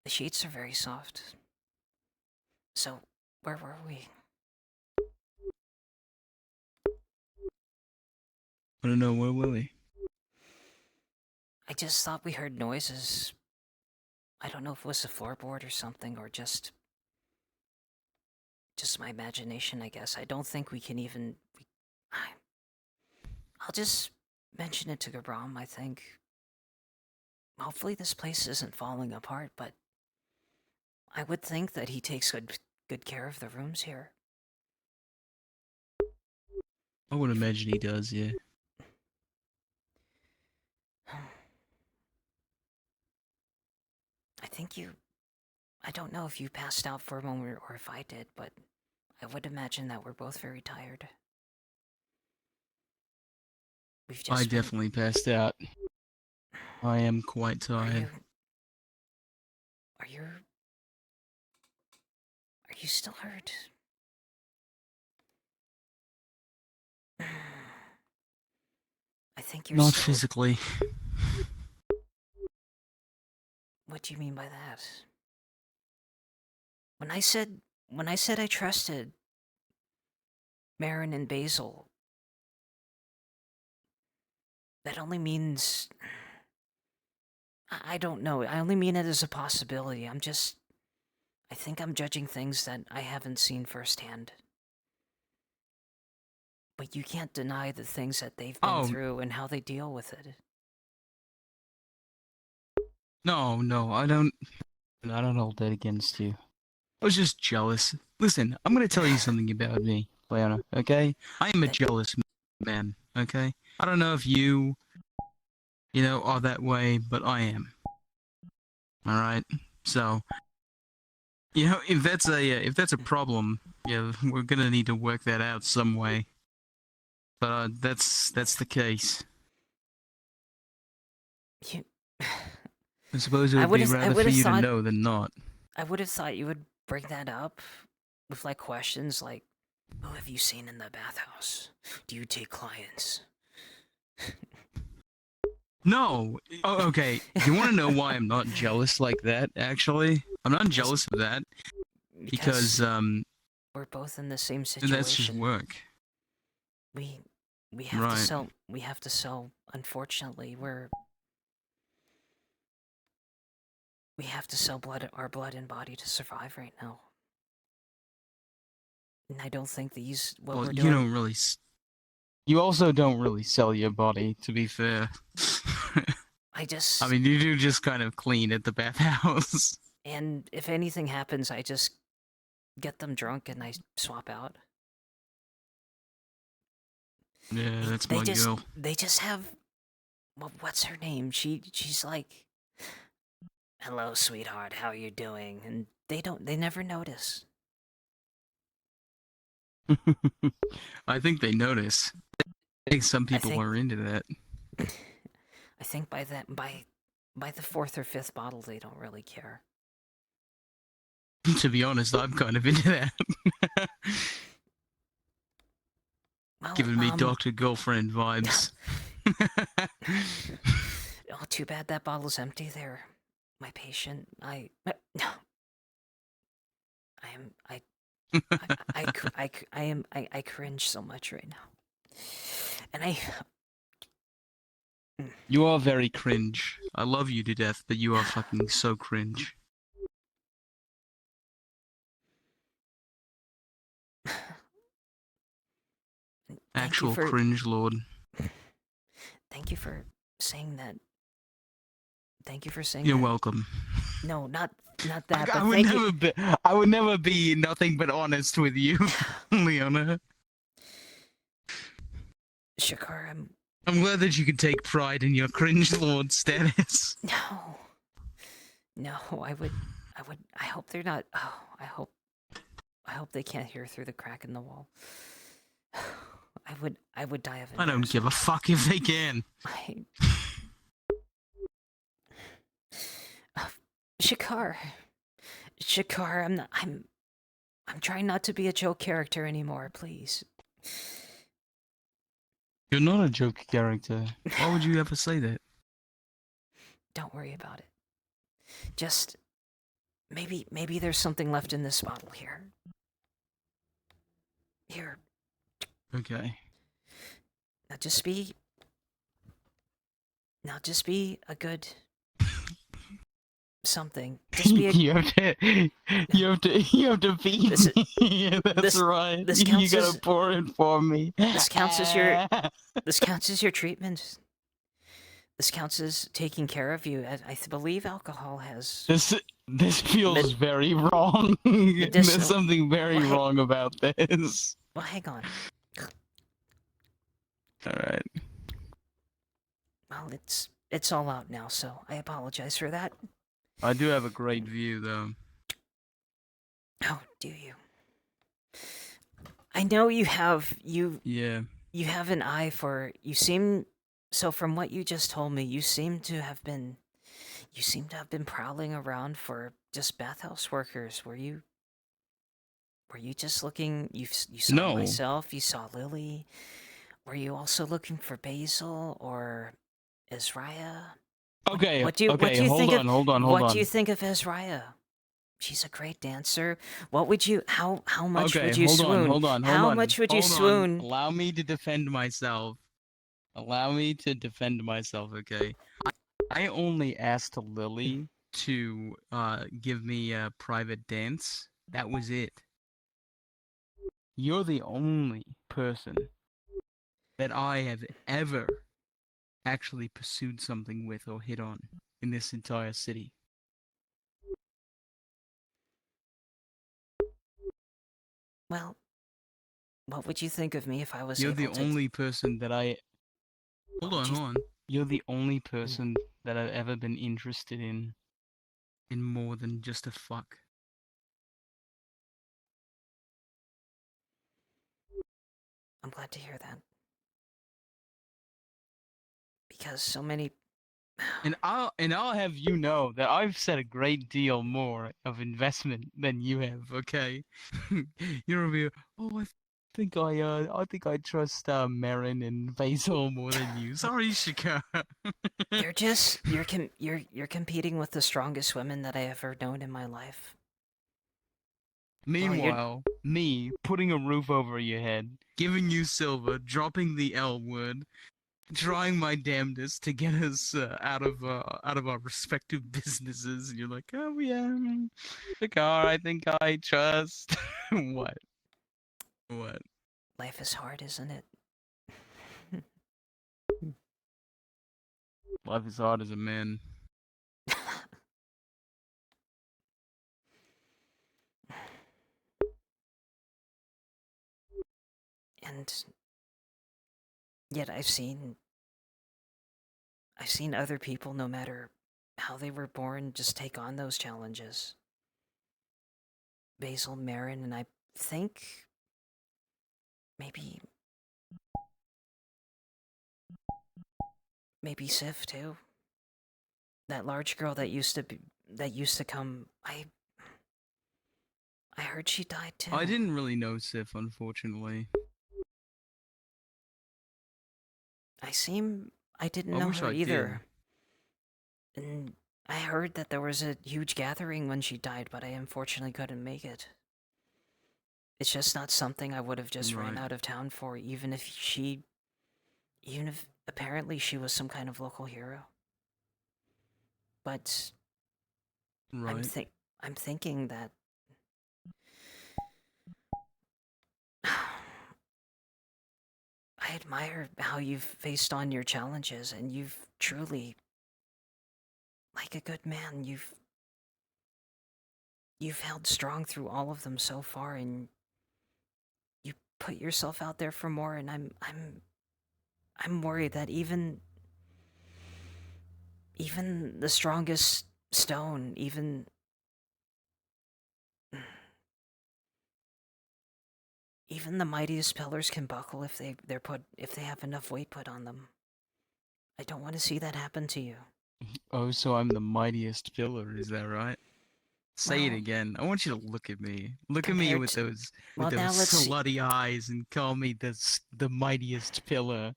sheets are very soft. So, where were we? I don't know, where were we? I just thought we heard noises. I don't know if it was a floorboard or something, or just my imagination, I guess. I don't think we can even... I'll just mention it to Gabram, I think. Hopefully this place isn't falling apart, but I would think that he takes good care of the rooms here. I would imagine he does, yeah. I don't know if you passed out for a moment or if I did, but I would imagine that we're both very tired. We've just I definitely passed out. I am quite tired. Are you still hurt? I think you're Not still... physically. What do you mean by that? When I said I trusted Marin and Basil, that only means... I don't know. I only mean it as a possibility. I think I'm judging things that I haven't seen firsthand. But you can't deny the things that they've been through and how they deal with it. No, I don't hold that against you. I was just jealous. Listen, I'm gonna tell you something about me, Leona, okay? I am a jealous man, okay? I don't know if you are that way, but I am. Alright? So, if that's a problem, we're gonna need to work that out some way. But, that's the case. I suppose it would be rather for you to know than not. I would have thought you would bring that up with, like, questions like, who have you seen in the bathhouse? Do you take clients? No! Oh, okay. You want to know why I'm not jealous like that, actually? I'm not jealous of that. Because, we're both in the same situation. That's just work. We have to sell... We have to sell... Unfortunately, we have to sell our blood and body to survive right now. And I don't think what we're doing... you don't really... You also don't really sell your body, to be fair. I mean, you do just kind of clean at the bathhouse. And if anything happens, I just get them drunk and I swap out. Yeah, that's my girl. They just have... What's her name? She's like... Hello, sweetheart, how are you doing? And they never notice. I think they notice. I think some people are into that. I think by the fourth or fifth bottle, they don't really care. To be honest, I'm kind of into that. Well, giving me Dr. Girlfriend vibes. Oh, too bad that bottle's empty there. My patient, I cringe so much right now. And You are very cringe. I love you to death, but you are fucking so cringe. Actual cringe lord. Thank you for saying that. Thank you for saying You're that. welcome. No, not that. I would never be nothing but honest with you, Leona. Shakar, I'm glad that you can take pride in your cringe lord status. No. No, I hope they're not. Oh, I hope they can't hear through the crack in the wall. I would die of I don't give a embarrassment. fuck if they can. Shakar, I'm trying not to be a joke character anymore, please. You're not a joke character. Why would you ever say that? Don't worry about it. Just maybe there's something left in this bottle here. Here, Okay. now just be a good something. Just be a you have to feed This- me. That's this- right. this You counts gotta as- pour it for me. this counts as your treatment. This counts as taking care of you. I believe alcohol has. This feels Mid- very wrong. There's medicinal- something very Well, wrong about this. Well, hang on. All right. Well, it's all out now, so I apologize for that. I do have a great view, though. Oh, do you? I know you have Yeah. you have an eye for. You seem so. From what you just told me, you seem to have been prowling around for just bathhouse workers. Were you just looking? You saw No. myself. You saw Lily. Were you also looking for Basil or Ezraya? Okay. what do you hold think on, of hold on. what do you think of Ezraya? She's a great dancer. What would you? How much Okay, would you hold swoon? on, hold on, hold How on. much would you Hold on. swoon? Allow me to defend myself. Okay? I only asked Lily to give me a private dance. That was it. You're the only person that I have ever actually pursued something with or hit on in this entire city. Well, what would you think of me if I was You're able the to? only person that I... Hold What on, would you- hold on. You're the only person that I've ever been interested in more than just a fuck. I'm glad to hear that. Because so many. And I'll have you know that I've said a great deal more of investment than you have, okay? You'll be, oh, I think I trust Marin and Basil more than you. Sorry, Shika. You're competing with the strongest women that I ever known in my life. Meanwhile, me putting a roof over your head, giving you silver, dropping the L word, trying my damnedest to get us out of our respective businesses, and you're like, oh yeah, the car. I think I trust. What? Life is hard, isn't it? Life is hard as a man. And yet I've seen other people, no matter how they were born, just take on those challenges. Basil, Marin, and I think maybe Sif too. That large girl that used to come. I heard she died too. I didn't really know Sif, unfortunately. I didn't I know wish her I did. either. And I heard that there was a huge gathering when she died, but I unfortunately couldn't make it. It's just not something I would have just ran Right. out of town for, even if apparently she was some kind of local hero. But Right. I'm thinking that I admire how you've faced on your challenges, and you've truly, like a good man, you've held strong through all of them so far, and you put yourself out there for more. And I'm worried that even the strongest stone, even the mightiest pillars can buckle if if they have enough weight put on them. I don't want to see that happen to you. Oh, so I'm the mightiest pillar, is that right? Say it Well, again. I want you to look at me. Look at me compared with to, those well, now let's see. slutty eyes and call me the mightiest pillar.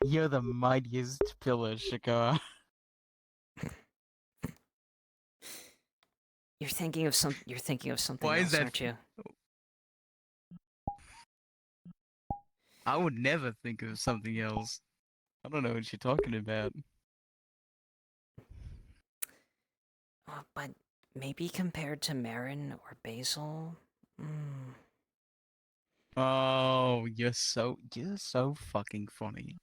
You're the mightiest pillar, Shakar. You're thinking of something Why is else, that? aren't you? I would never think of something else. I don't know what you're talking about. But maybe compared to Marin or Basil. Mm, Oh, you're so fucking funny.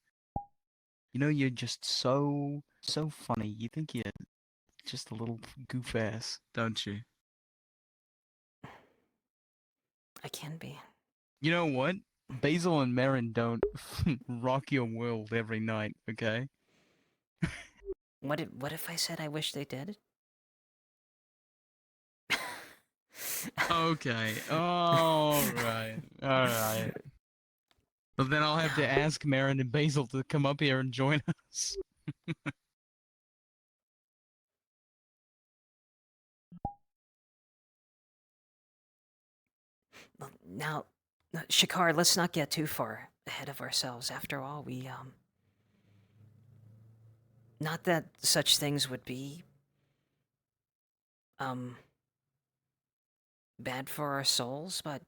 You know, you're just so funny. You think you're just a little goof ass, don't you? I can be. You know what? Basil and Marin don't rock your world every night, okay? What if I said I wish they did? Okay. Alright. Alright. But then I'll have to ask Marin and Basil to come up here and join us. Now, Shakar, let's not get too far ahead of ourselves. After all, not that such things would be, bad for our souls, but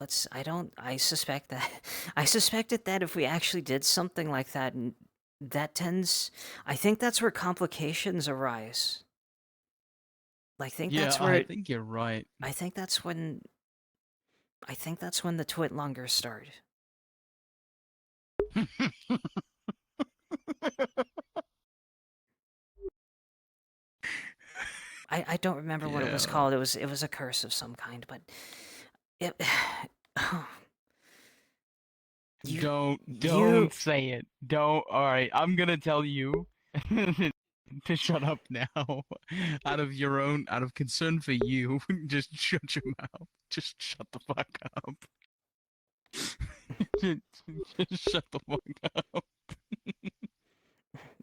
I suspect that, I suspected that if we actually did something like that, I think that's where complications arise. I think Yeah, that's I where, think you're right. I think that's when the twitlongers start. I don't remember what it was Yeah. called. It was a curse of some kind, but it. Don't say it. Don't. All right, I'm gonna tell you to shut up now. Out of concern for you, just shut your mouth. Just shut the fuck up. Just shut the fuck up.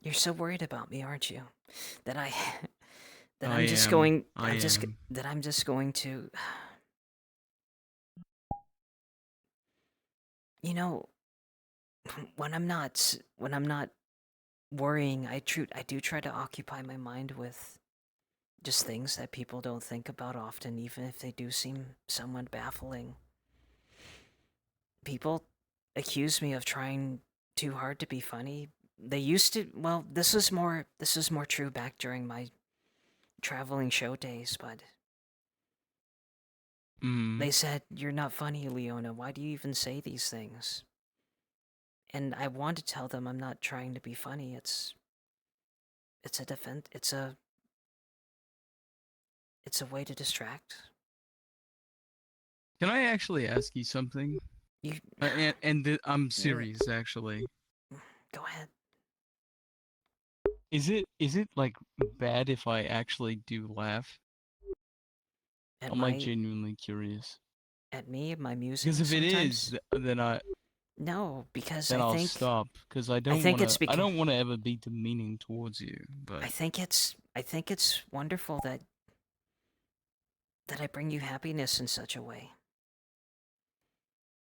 You're so worried about me, aren't you? That that I I'm just am. going. I am. That I'm just going to. You know, when I'm not worrying, I do try to occupy my mind with just things that people don't think about often, even if they do seem somewhat baffling. People accuse me of trying too hard to be funny. They used to. Well, this is more true back during my traveling show days, but they said, "You're not funny, Leona. Why do you even say these things?" And I want to tell them I'm not trying to be funny. It's a defense. It's a way to distract. Can I actually ask you something? You I'm serious, actually. go ahead. Is it like bad if I actually do laugh? At I'm like my genuinely curious. at me, my music. Because if it Sometimes is, no, because then I'll stop. Because I don't think wanna it's because ever be demeaning towards you. But I think it's wonderful that I bring you happiness in such a way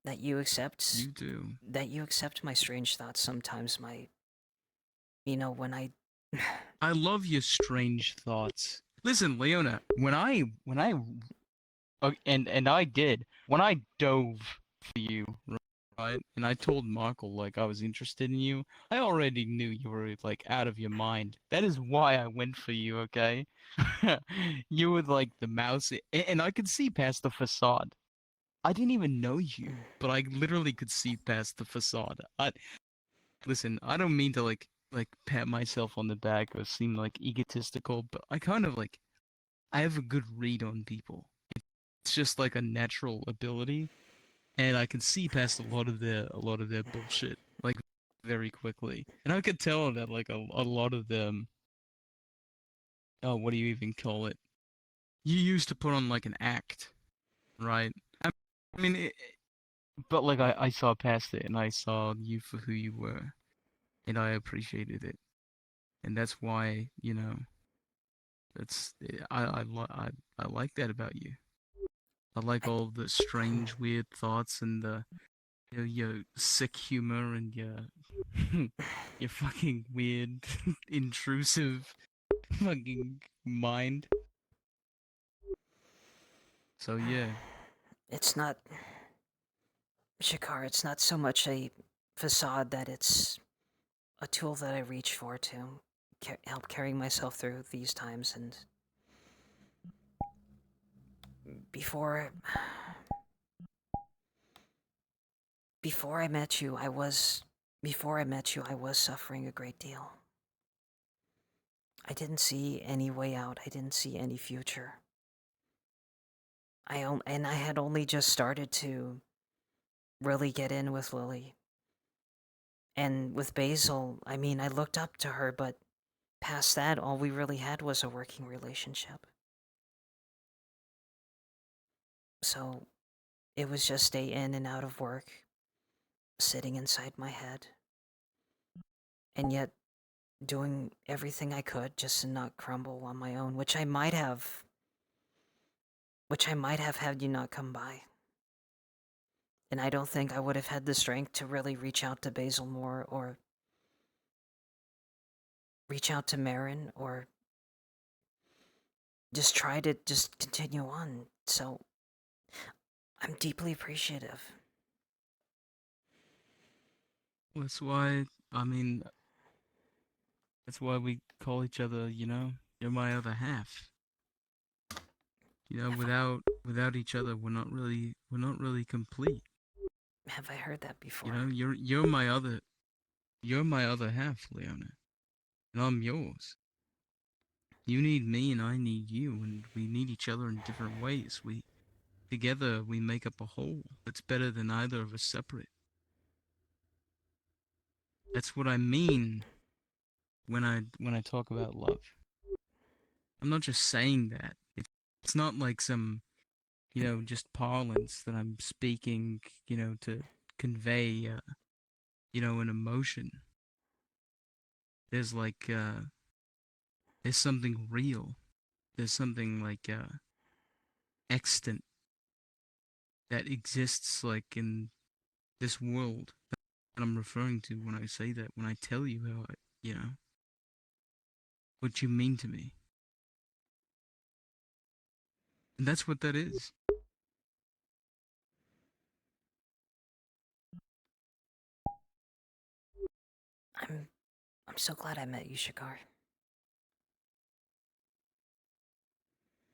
that you accept you do. my strange thoughts sometimes. My when I I love your strange thoughts. Listen, Leona, when I and I did when I dove for you, right? And I told Markle like I was interested in you. I already knew you were like out of your mind. That is why I went for you, okay? You were like the mouse, and I could see past the facade. I didn't even know you, but I literally could see past the facade. Listen, I don't mean to like pat myself on the back or seem like egotistical, but I kind of like I have a good read on people. It's just like a natural ability, and I can see past a lot of their bullshit. Like very quickly. And I could tell that like a lot of them, oh, what do you even call it? You used to put on like an act, right? I mean, but like I saw past it and I saw you for who you were, and I appreciated it, and that's why, you know, that's I like that about you. I like I, all the strange, weird thoughts and the your sick humor and your your fucking weird, intrusive fucking mind. So yeah, it's not, Shakar, it's not so much a facade that it's a tool that I reach for to help carry myself through these times. And before before I met you, I was suffering a great deal. I didn't see any way out. I didn't see any future. And I had only just started to really get in with Lily. And with Basil, I mean, I looked up to her, but past that, all we really had was a working relationship. So it was just day in and out of work, sitting inside my head, and yet doing everything I could just to not crumble on my own, which I might have had you not come by. And I don't think I would have had the strength to really reach out to Basil more, or reach out to Marin, or just try to just continue on. So I'm deeply appreciative. that's why. I mean, that's why we call each other. You know, you're my other half. You know, without each other, we're not really complete. Have I heard that You before? know, you're my other half, Leona, and I'm yours. You need me, and I need you, and we need each other in different ways. We together we make up a whole that's better than either of us separate. That's what I mean when I talk about love. I'm not just saying that. It's not like some, you know, just parlance that I'm speaking, you know, to convey, you know, an emotion. There's like, there's something real. There's something like, extant that exists like in this world that I'm referring to when I say that, when I tell you how I, you know, what you mean to me. And that's what that is. I'm I'm so glad I met you, Shakar.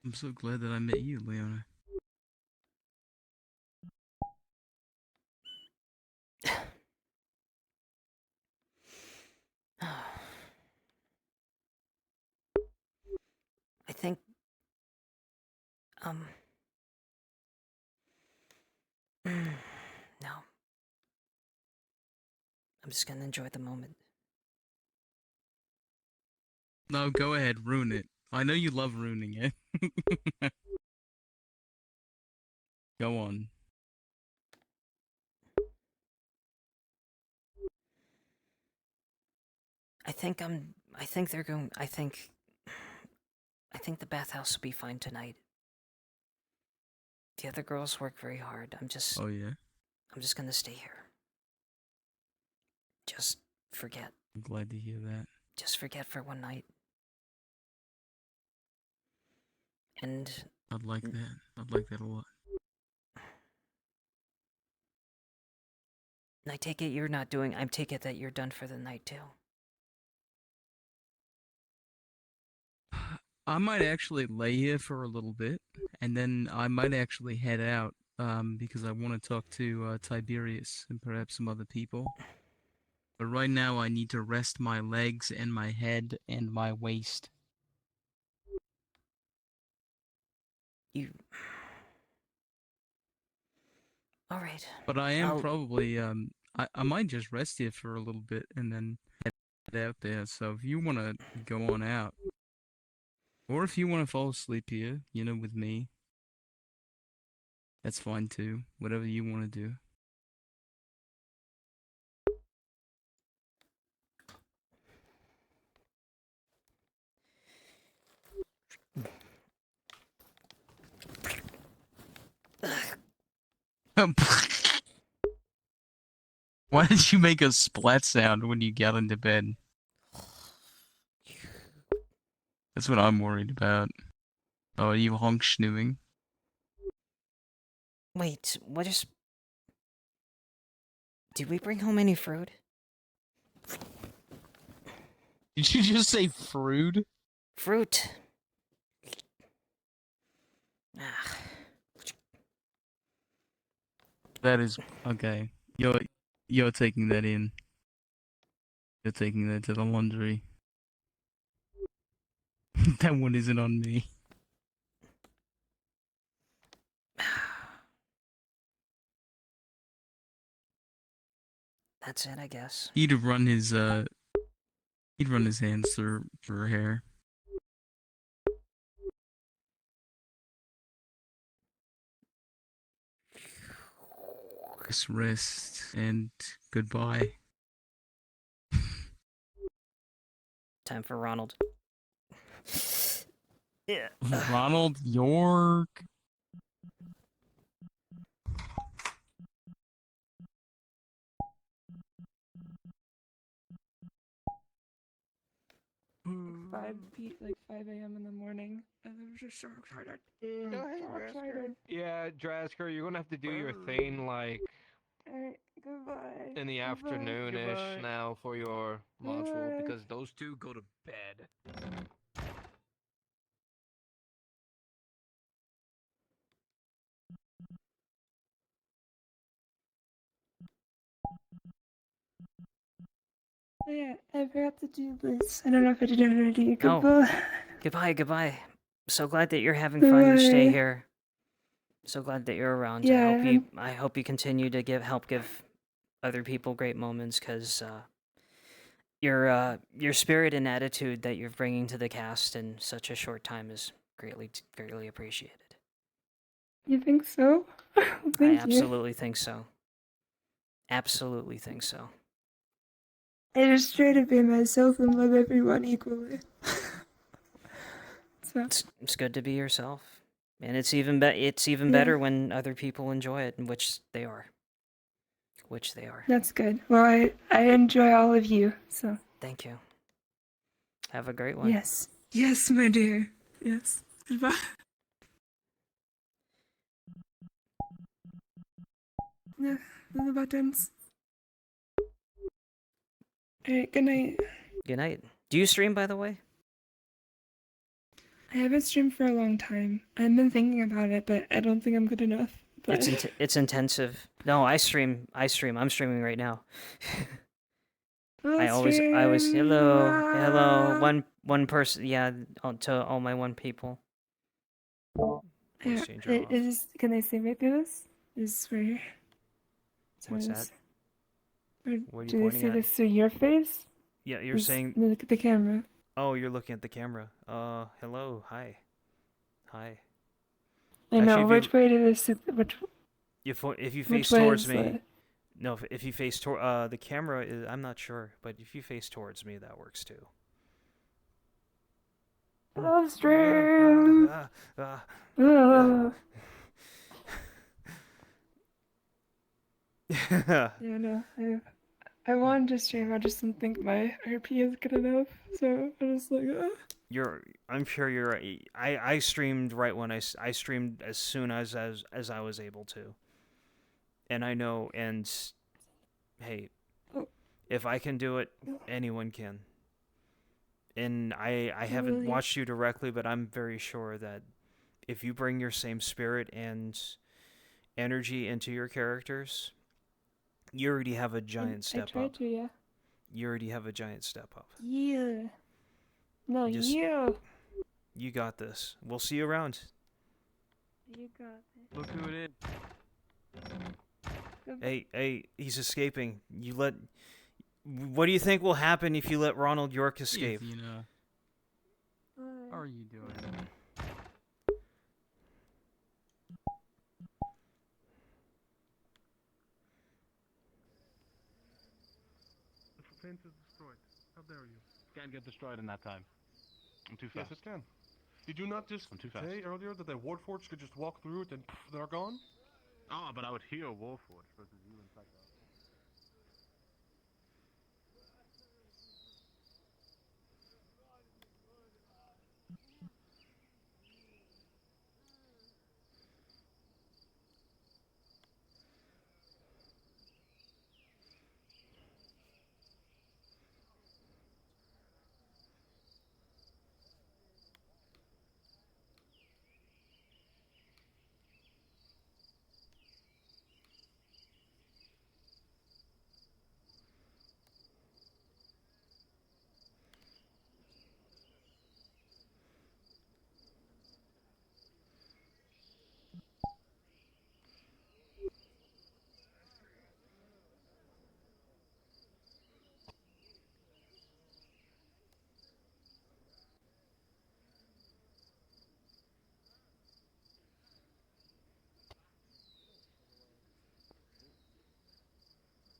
I'm so glad that I met you, Leona. I think um no. I'm just gonna enjoy the moment. No, go ahead, ruin it. I know you love ruining it. Go on. I think they're going I think the bathhouse will be fine tonight. The other girls work very hard. Oh yeah, I'm just gonna stay here. Just forget. I'm glad to hear that. Just forget for one night. And I'd like that. I'd like that a lot. I take it you're not doing I take it that you're done for the night too. I might actually lay here for a little bit, and then I might actually head out, because I want to talk to Tiberius and perhaps some other people. But right now, I need to rest my legs and my head and my waist. You Alright. But I am I'll probably I might just rest here for a little bit and then head out there. So if you want to go on out, or if you want to fall asleep here, you know, with me, that's fine too. Whatever you want to do. Why did you make a splat sound when you got into bed? That's what I'm worried about. Oh, are you honk schnooving? Wait, what is... Did we bring home any fruit? Did you just say fruit? Fruit. Ah. That is okay. You're taking that in. You're taking that to the laundry. That one isn't on me. That's it, I guess. He'd run his hands through her hair. Just rest and goodbye. Time for Ronald. Yeah. Ronald York. Like 5 a.m. in the morning. And I'm just so excited. Oh, hey, So Drasker. excited. Yeah, Drasker, you're gonna have to do your thing like Alright, goodbye. in the Goodbye. afternoon-ish Goodbye. now for your module Goodbye. because those two go to bed. Oh yeah, I forgot to do this. I don't know if I did it already. No. Goodbye. Goodbye, goodbye. So glad that you're having fun each day Goodbye. here. So glad that you're around. Yeah, I hope you continue to help give other people great moments, because your spirit and attitude that you're bringing to the cast in such a short time is greatly appreciated. you think so? I Thank you. absolutely think so. Absolutely think so. I just try to be myself and love everyone equally. So, It's good to be yourself, and it's even Yeah. better when other people enjoy it, and which they are. Which they are. that's good. Well, I enjoy all of you, so. Thank you. Have a great one. Yes. Yes, my dear. Yes. Goodbye. Yeah, the buttons. Alright, good night. Good night. Do you stream, by the way? I haven't streamed for a long time. I've been thinking about it, but I don't think I'm good enough. But It's intensive. No, I stream. I'm streaming right now. I always hello. One person. Yeah, to all my one people. Yeah, Change her off. can I see me through this? Is this where? What's that? Or What are you do they pointing see at? this through your face? Yeah, you're Just saying. look at the camera. Oh, you're looking at the camera. Hello, hi. I Actually, know. if Which way do they see? Which If you which face way towards is me, no. If you face toward the camera is, I'm not sure, but if you face towards me, that works too. Love stream. Yeah, no. I wanted to stream. I just didn't think my RP is good enough. So I was like, I'm sure you're right. I streamed right when I streamed as soon as I was able to. And I know, and hey, if I can do it, anyone can. And I haven't Really? watched you directly, but I'm very sure that if you bring your same spirit and energy into your characters, you already have a giant I step tried up. to, yeah. You already have a giant step up. Yeah. No, Just- you. You got this. We'll see you around. You got it. Look who it is. Hey, he's escaping. What do you think will happen if you let Ronald York escape? Athena, how are you doing? The fence is destroyed. How dare you? Can't get destroyed in that time. I'm too fast. Yes, it can. Did you not just I'm too fast. say earlier that the Warforged could just walk through it and pff, they're gone? Oh, but I would hear Warforged versus you and Psycho.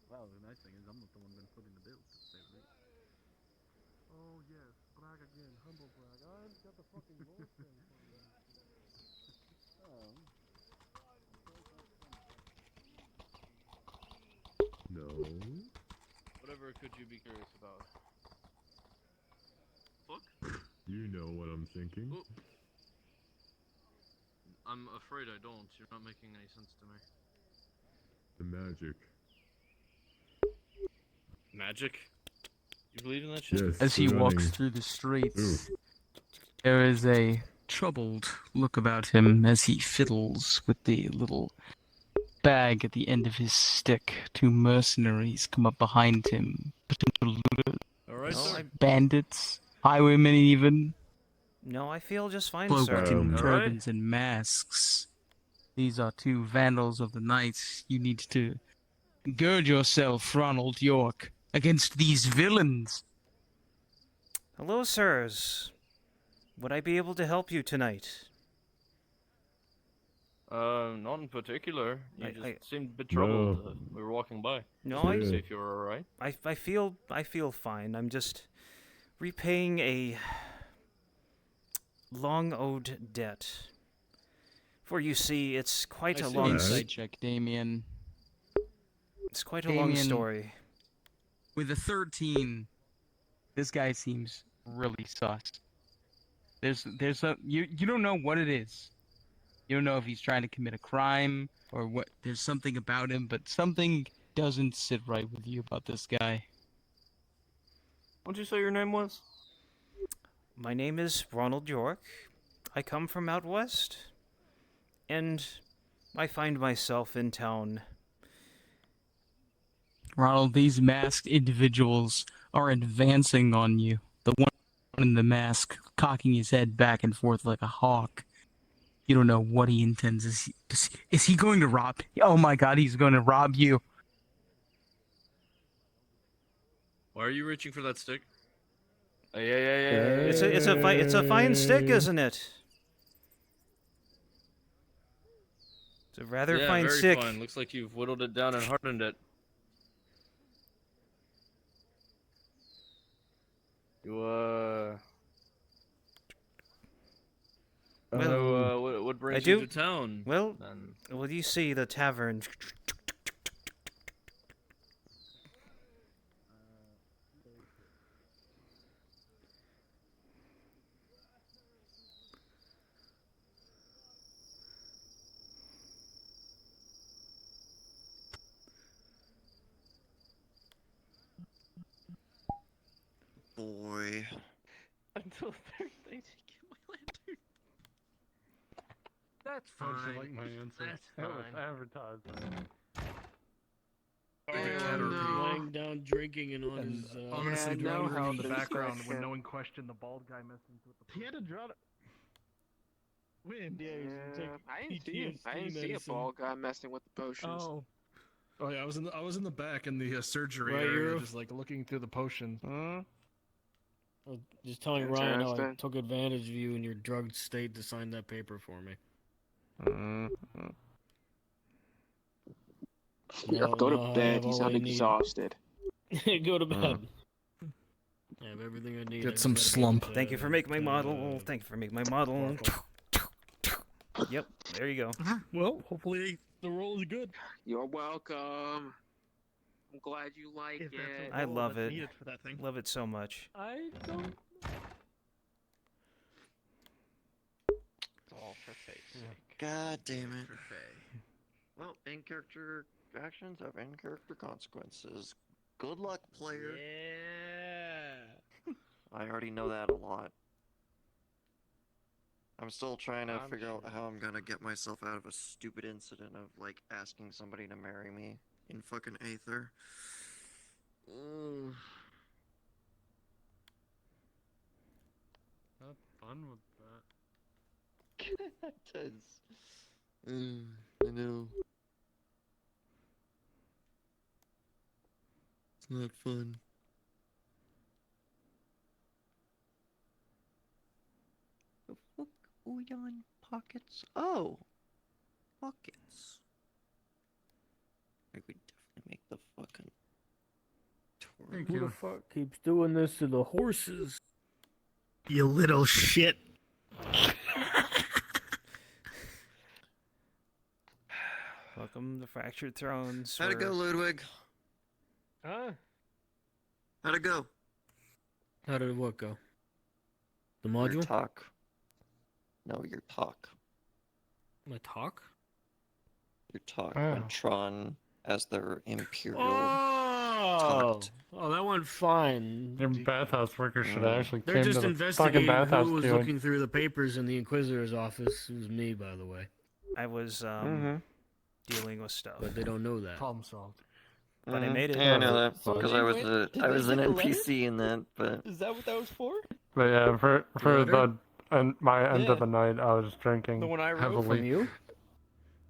Well, the nice thing is I'm not the one been footing the bill, to say the least. Oh yes, brag again, humble brag. I've got the fucking Lord thing for you. No. Whatever could you be curious about? Fuck? You know what I'm thinking. Oh. I'm afraid I don't. You're not making any sense to me. The magic. Magic? You believe in that shit? Yes. As he the walks running. through the streets, Ooh. there is a troubled look about him as he fiddles with the little bag at the end of his stick. Two mercenaries come up behind him, potential looters, Alright, No, sir. I bandits, highwaymen even, no, I feel just fine, cloaked sir. in Alright. turbans and masks. These are two vandals of the night. You need to gird yourself, Ronald York, against these villains. Hello, sirs. Would I be able to help you tonight? Not in particular. You I- just I- seemed a bit troubled. No. We were walking by. No, Just wanted to Yeah. see if you were alright. I feel fine. I'm just repaying a long owed debt. For you see, it's quite I a see. long Yes. Insight check, Damien. it's quite a long Damien. story. With a 13, this guy seems really sus. There's a you don't know what it is. You don't know if he's trying to commit a crime or what. There's something about him, but something doesn't sit right with you about this guy. What'd you say your name was? My name is Ronald York. I come from out west. And I find myself in town. Ronald, these masked individuals are advancing on you. The one in the mask cocking his head back and forth like a hawk. You don't know what he intends. Is he going to rob? Oh my god, he's going to rob you. Why are you reaching for that stick? Hey. It's a fine stick, isn't it? It's a rather yeah, fine very stick. fine. Looks like you've whittled it down and hardened it. You, Well, so, what brings I you do- to town? Well, then? well, you see the tavern. Boy. Until Thursday to get my lantern. That's fine. How'd you like my answer? That's That was fine. advertised. Lying down drinking and on his. Honestly, Yeah, no, how in the there's background like, when no one questioned the bald guy messing with the. He had to draw it. When? I didn't see him. I didn't see a bald guy messing with the potions. Oh. Oh yeah, I was in the back in the surgery Right, area, you're- just like looking through the potion. I was just telling Ryan how I Interesting. took advantage of you in your drugged state to sign that paper for me. Yeah, go to bed. You sound exhausted. Go to bed. I have everything I need. Get I just some gotta slump. get, Thank you for making my model. Thank you for making my model. Yep, there you go. Well, hopefully the roll is good. You're welcome. I'm glad you like If that's it. a I roll love that's it. needed for that thing. Love it so much. I don't. It's all for fate's sake. God damn it. Well, in-character actions have in-character consequences. Good luck, player. Yeah. I already know that a lot. I'm still trying to I'm figure out sure. how I'm gonna get myself out of a stupid incident of, like, asking somebody to marry me in fucking Aether. Ugh. Have fun with that. Does. I know. It's not fun. The fuck? Uyan pockets? Oh! Pockets. I could definitely make the fucking tour. Thank Who you. the fuck keeps doing this to the horses? You little shit. Welcome to Fractured Thrones. How'd it go, where- Ludwig? Huh? How'd it go? How did what go? The Your module? talk. No, your talk. My talk? Your talk Oh. when Tron, as their Imperial, Oh! talked. Oh, that went fine. Your bathhouse workers should Mm. actually They're came just to the fucking investigating bathhouse, who was dude. looking through the papers in the Inquisitor's office. It was me, by the way. I was Mm-hmm. dealing with stuff. But they don't know that. Problem solved. But I made it. Yeah, I know that So because they I was went- did I they was an send a letter? NPC in that, but Is that what that was for? But yeah, for Letter? my end Yeah. of the night, I was drinking The one I wrote heavily. From you? At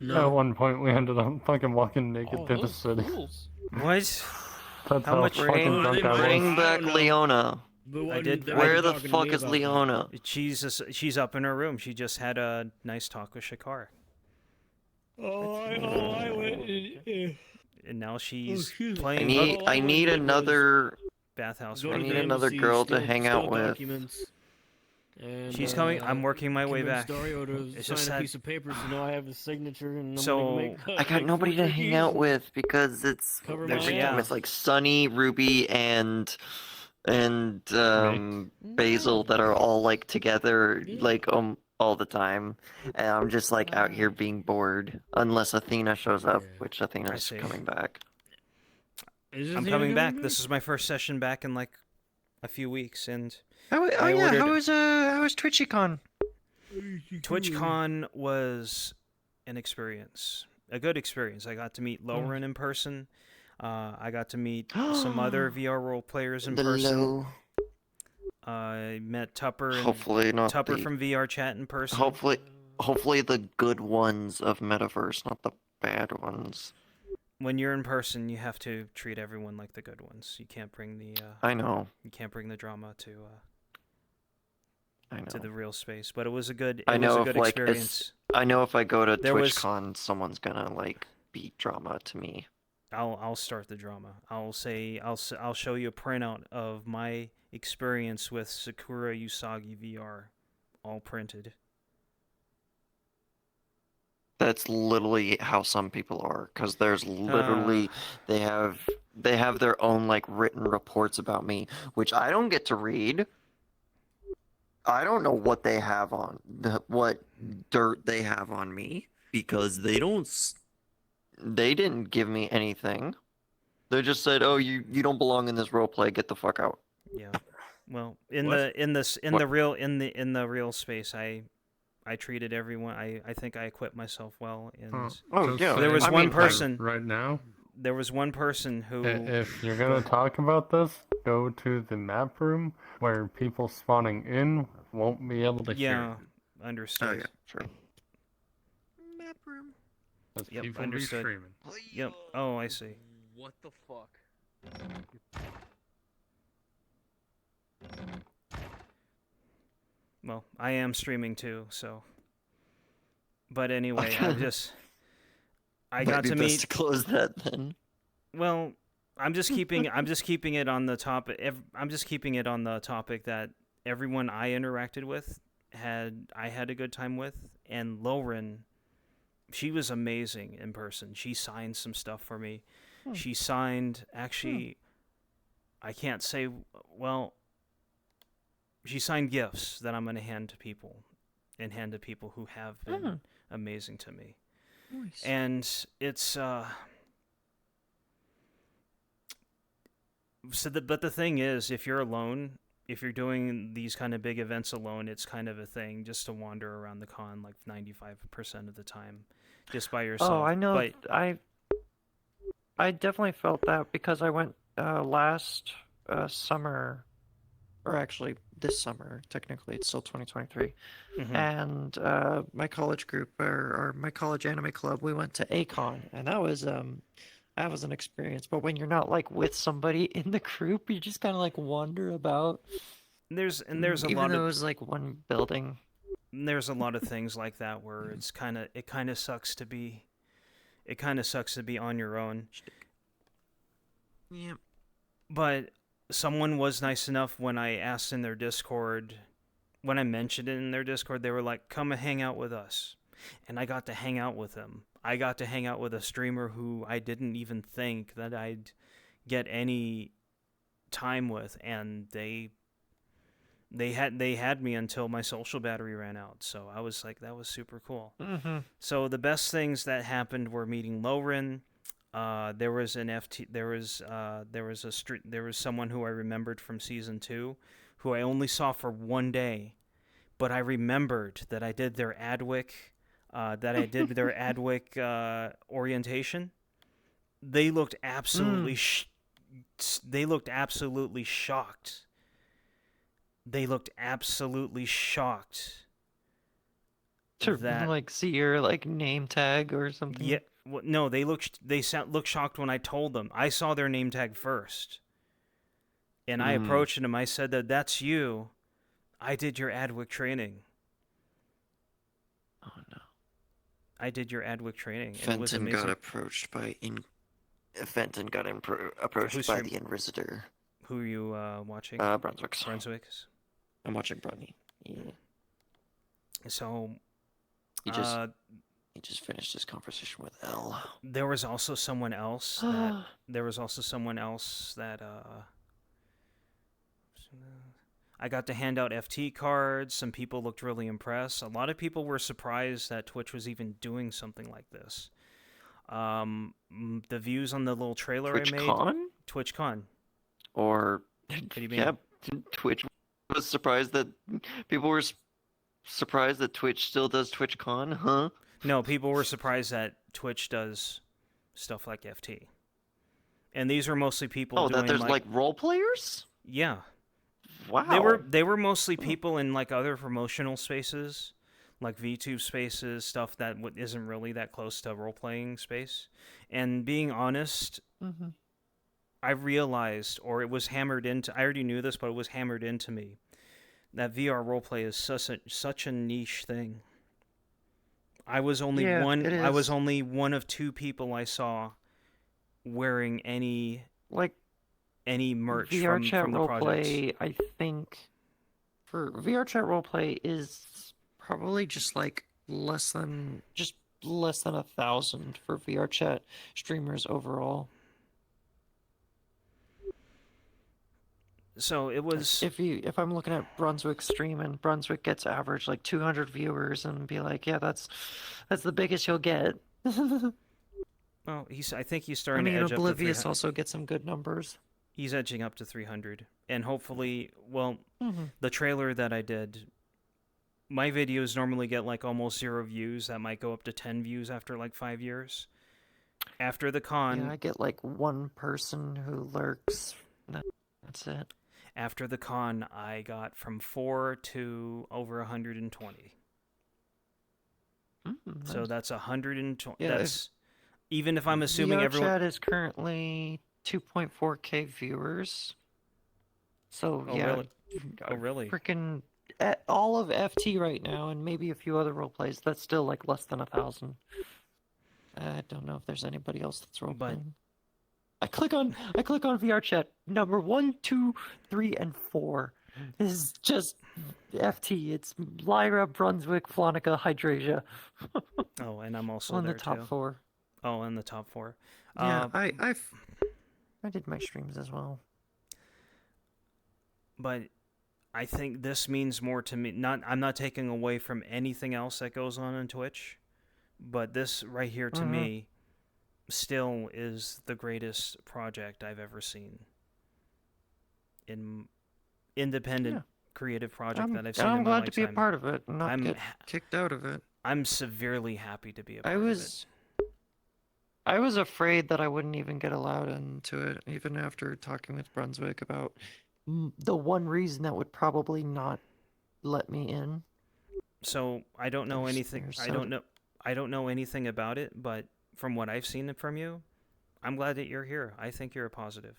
No. one point, we ended up fucking walking naked Oh, through the those city. fools. What? That's How how, much- fucking bring, drunk I was. bring back I don't know. Leona. But I did- they Where were the talking to fuck me is about that. Leona? She's up in her room. She just had a nice talk with Shakar. I went. And now she's excuse me. playing I need another. bathhouse. Go I to with need the me. another embassy, girl to steal- hang steal out with. documents, and, She's coming. I'm working my way convince back. Dario to It's sign just a that- piece of paper so now I have his signature and So- make, I got nobody to hang out with because it's Cover my every ass. time it's like Sunny, Ruby, and Basil that are all like together like all the time, and I'm just like out here being bored unless Athena shows up, Yeah. which Athena's see. coming back. I'm coming back. This is my first session back in like a few weeks, and How I ordered- how was TwitchyCon? TwitchCon was an experience, a good experience. I got to meet Lauren in person. I got to meet some other VR role players in The person. low. I met Tupper and Hopefully not Tupper the. from VR Chat in person. Hopefully the good ones of Metaverse, not the bad ones. When you're in person, you have to treat everyone like the good ones. You can't bring the I know. you can't bring the drama to I know. the real space. But it was a good I know good if like experience. I know if I go to There was- TwitchCon, someone's gonna like beat drama to me. I'll start the drama. I'll show you a printout of my experience with Sakura Usagi VR, all printed. That's literally how some people are, because there's literally they have their own like written reports about me, which I don't get to read. I don't know what they have on what dirt they have on me because they didn't give me anything. They just said, "Oh, you don't belong in this role play. Get the fuck out." Yeah. Well, in What? the real space, I treated everyone. I think I equipped myself well, and Oh, yeah. there was I one mean, person. Right now, There was one person who. if you're gonna talk about this, go to the map room where people spawning in won't be able to hear. Yeah, Oh understood. yeah, sure. Map room. That's Yep, P4V understood. streaming. Yep. Oh, I see. What the fuck? Well, I am streaming too, so. But anyway, I got to Maybe best meet. to close that then. Well, I'm just keeping it on the topic. I'm just keeping it on the topic that everyone I interacted with I had a good time with, and Lauren, she was amazing in person. She signed some stuff for me. She signed actually. I can't say well. She signed gifts that I'm going to hand to people, and hand to people who have been amazing to me. Nice. And it's but the thing is, if you're alone, if you're doing these kind of big events alone, it's kind of a thing just to wander around the con like 95% of the time, just by yourself. Oh, I know. But I definitely felt that because I went last summer, or actually this summer. Technically, it's still 2023. And my college group or my college anime club, we went to A-Kon, and that was an experience. But when you're not like with somebody in the group, you just kind of like wander about. There's a Even lot though of it was like one building. there's a lot of things like that where it kind of sucks to be on your own. Yep. But someone was nice enough when I asked in their Discord, when I mentioned it in their Discord, they were like, "Come and hang out with us," and I got to hang out with them. I got to hang out with a streamer who I didn't even think that I'd get any time with, and they had me until my social battery ran out. So I was like, that was super cool. So the best things that happened were meeting Lauren. There was an there was someone who I remembered from season 2, who I only saw for one day, but I remembered that I did their Adwick. Orientation. They looked absolutely shocked. They looked absolutely shocked. To like see your like name tag or something. Yeah. Well, no, they looked shocked when I told them. I saw their name tag first, and I approached them. I said that's you. I did your Adwick training. Oh no. I did your Adwick training. Fenton got approached by approached by the Inquisitor. Who are you watching? Brunswick's. I'm watching Brunny. Yeah. So he just finished his conversation with L. There was also someone else that I got to hand out FT cards. Some people looked really impressed. A lot of people were surprised that Twitch was even doing something like this. The views on the little trailer I made. TwitchCon? Or what do you mean? Yeah, Twitch was surprised that people were surprised that Twitch still does TwitchCon, huh? No, people were surprised that Twitch does stuff like FT. And these were mostly people doing that there's like role players? Yeah. Wow. They were mostly people in like other promotional spaces, like VTube spaces, stuff that isn't really that close to role-playing space. And being honest, I realized, or it was hammered into, I already knew this, but it was hammered into me, that VR roleplay is such a niche thing. I was only one of 2 people I saw wearing any merch VR chat from the roleplay. I think for VR chat roleplay is probably just like less than 1,000 for VR chat streamers overall. So it was. If I'm looking at Brunswick stream and Brunswick gets average like 200 viewers and be like, yeah, that's the biggest you'll get. Well, I think he's starting to edge up to Oblivious also gets some good numbers. He's edging up to 300, and hopefully, the trailer that I did, my videos normally get like almost 0 views. That might go up to 10 views after like 5 years. After the con, yeah, I get like 1 person who lurks. That's it. After the con, I got from 4 to over 120. So that's 120. Yeah, if- That's even if I'm assuming VR everyone. chat is currently 2.4K viewers. So Oh, yeah, really? Oh, really? freaking all of FT right now, and maybe a few other role plays. That's still like less than 1,000. I don't know if there's anybody else that's role playing. I click on VR chat. Number 1, 2, 3, and 4 is just FT. It's Lyra, Brunswick, Flonica, Hydrasia. Oh, and I'm also on there the top too. 4. Oh, in the top 4. Yeah, I did my streams as well. But I think this means more to me. I'm not taking away from anything else that goes on Twitch, but this right here to me still is the greatest project I've ever seen. In independent creative project that I've seen in my I'm glad lifetime. to be a part of it and not get kicked out of it. I'm severely happy to be a part of it. I was afraid that I wouldn't even get allowed into it, even after talking with Brunswick about the one reason that would probably not let me in. So I don't know anything. I don't know anything about it, but from what I've seen from you, I'm glad that you're here. I think you're a positive.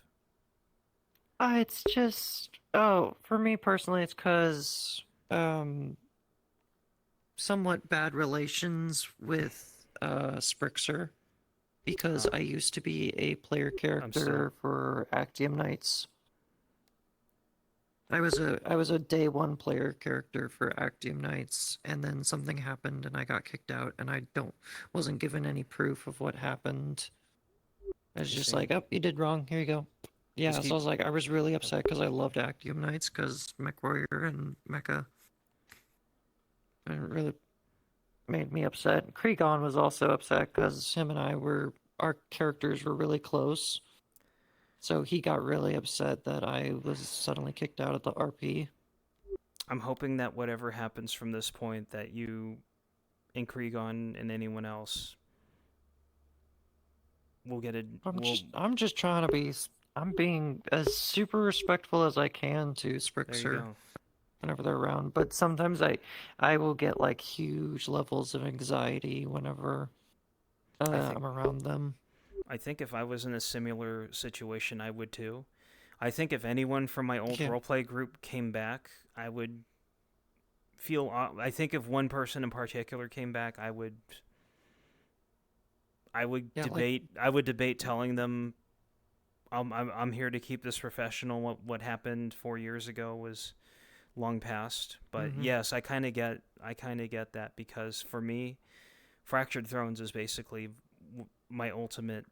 It's just for me personally, it's because somewhat bad relations with Sprixer, because I used to be a player character for Actium Knights. I was a day 1 player character for Actium Knights, and then something happened and I got kicked out, and I wasn't given any proof of what happened. I was just like, oh, you did wrong, here you go. Yeah, so I was like, I was really upset because I loved Actium Knights, because MechWarrior and Mecha. It really made me upset. Kregon was also upset because him and our characters were really close. So he got really upset that I was suddenly kicked out of the RP. I'm hoping that whatever happens from this point, that you and Kregon and anyone else will get a... I'm just trying to be... I'm being as super respectful as I can to Sprixer whenever they're around. But sometimes I will get like huge levels of anxiety whenever I'm around them. I think if I was in a similar situation, I would too. I think if anyone from my old roleplay group came back, I would feel... I think if one person in particular came back, I would debate telling them, I'm here to keep this professional. What happened 4 years ago was long past. But yes, I kind of get that, because for me, Fractured Thrones is basically my ultimate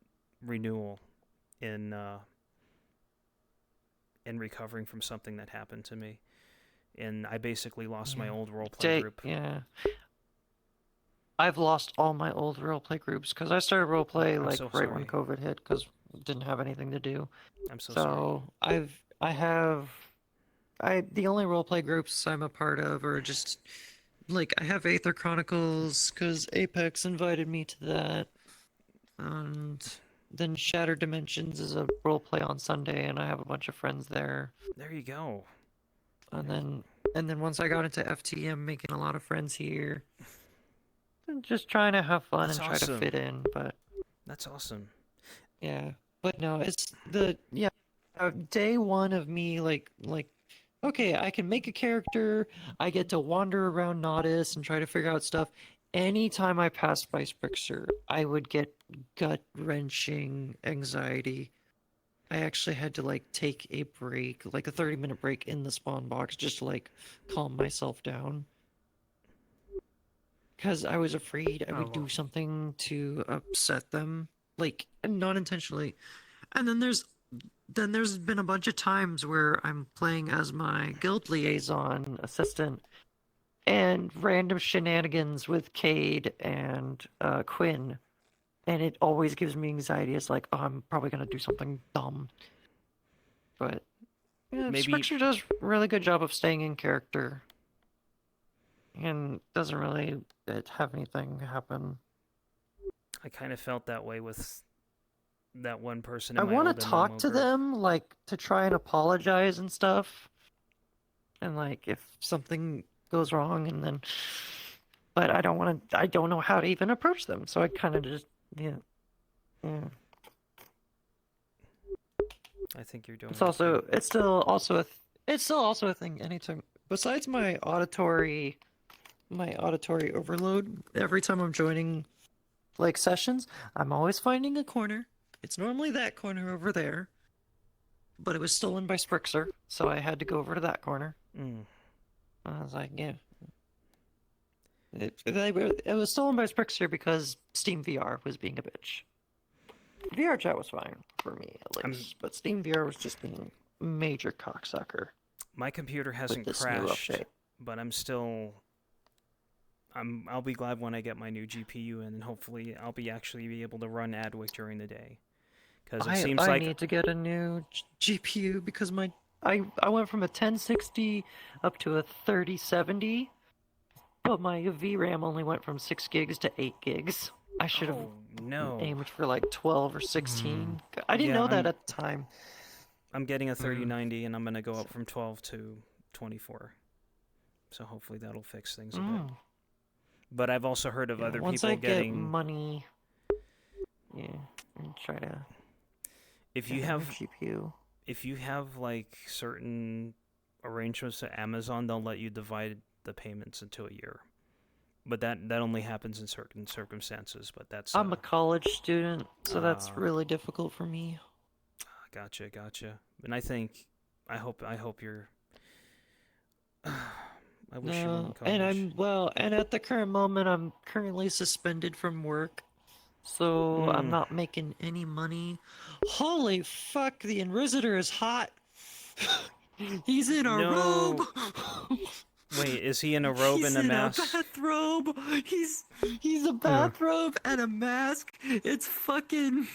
renewal in recovering from something that happened to me. And I basically lost my old roleplay group. Yeah. I've lost all my old roleplay groups because I started roleplay right when COVID hit, because didn't have anything to do. I'm so sorry. The only roleplay groups I'm a part of are just like, I have Aether Chronicles because Apex invited me to that, and then Shattered Dimensions is a roleplay on Sunday, and I have a bunch of friends there. There you go. And then once I got into FT, I'm making a lot of friends here. And just trying to have fun and try to fit in, but that's awesome. Yeah, but no, it's day 1 of me like okay, I can make a character, I get to wander around Nodus and try to figure out stuff. Anytime I passed by Sprixer, I would get gut-wrenching anxiety. I actually had to like take a break, like a 30-minute break in the spawn box, just to like calm myself down. Because I was afraid I would do something to upset them, like, not intentionally. And then there's been a bunch of times where I'm playing as my guild liaison assistant, and random shenanigans with Cade and Quinn, and it always gives me anxiety. It's like, oh, I'm probably gonna do something dumb. But yeah, Sprixer does a really good job of staying in character, and doesn't really have anything happen. I kind of felt that way with that one person. I want to talk to them, like, to try and apologize and stuff. And like, if something goes wrong, and then but I don't want to. I don't know how to even approach them, so I kind of just yeah. I think you're doing. It's also it's still also a thing. Anytime besides my auditory overload, every time I'm joining like sessions, I'm always finding a corner. It's normally that corner over there, but it was stolen by Sprixer, so I had to go over to that corner. I was like, yeah. It was stolen by Sprixer because Steam VR was being a bitch. VR chat was fine for me, at least, but Steam VR was just being a major cocksucker. My computer hasn't this new crashed, update. but I'll be glad when I get my new GPU in, and hopefully I'll be able to run Adwick during the day. Because it seems I like need to get a new GPU because I went from a 1060 up to a 3070, but my VRAM only went from 6 gigs to 8 gigs. I should have aimed for like 12 or 16. I didn't know that at the time. I'm getting a 3090, and I'm gonna go up from 12 to 24. So hopefully that'll fix things a bit. But I've also heard of other once people I getting get money. Yeah, and try to. If you have GPU. If you have like certain arrangements at Amazon, they'll let you divide the payments into a year. But that only happens in certain circumstances. But that's I'm a college student, so that's really difficult for me. Gotcha. And I hope you're. I wish you were in college. And at the current moment, I'm currently suspended from work, so I'm not making any money. Holy fuck! The Inquisitor is hot. He's in a robe. Wait, is he in a robe and a mask? He's in a bathrobe. He's a bathrobe and a mask. It's fucking.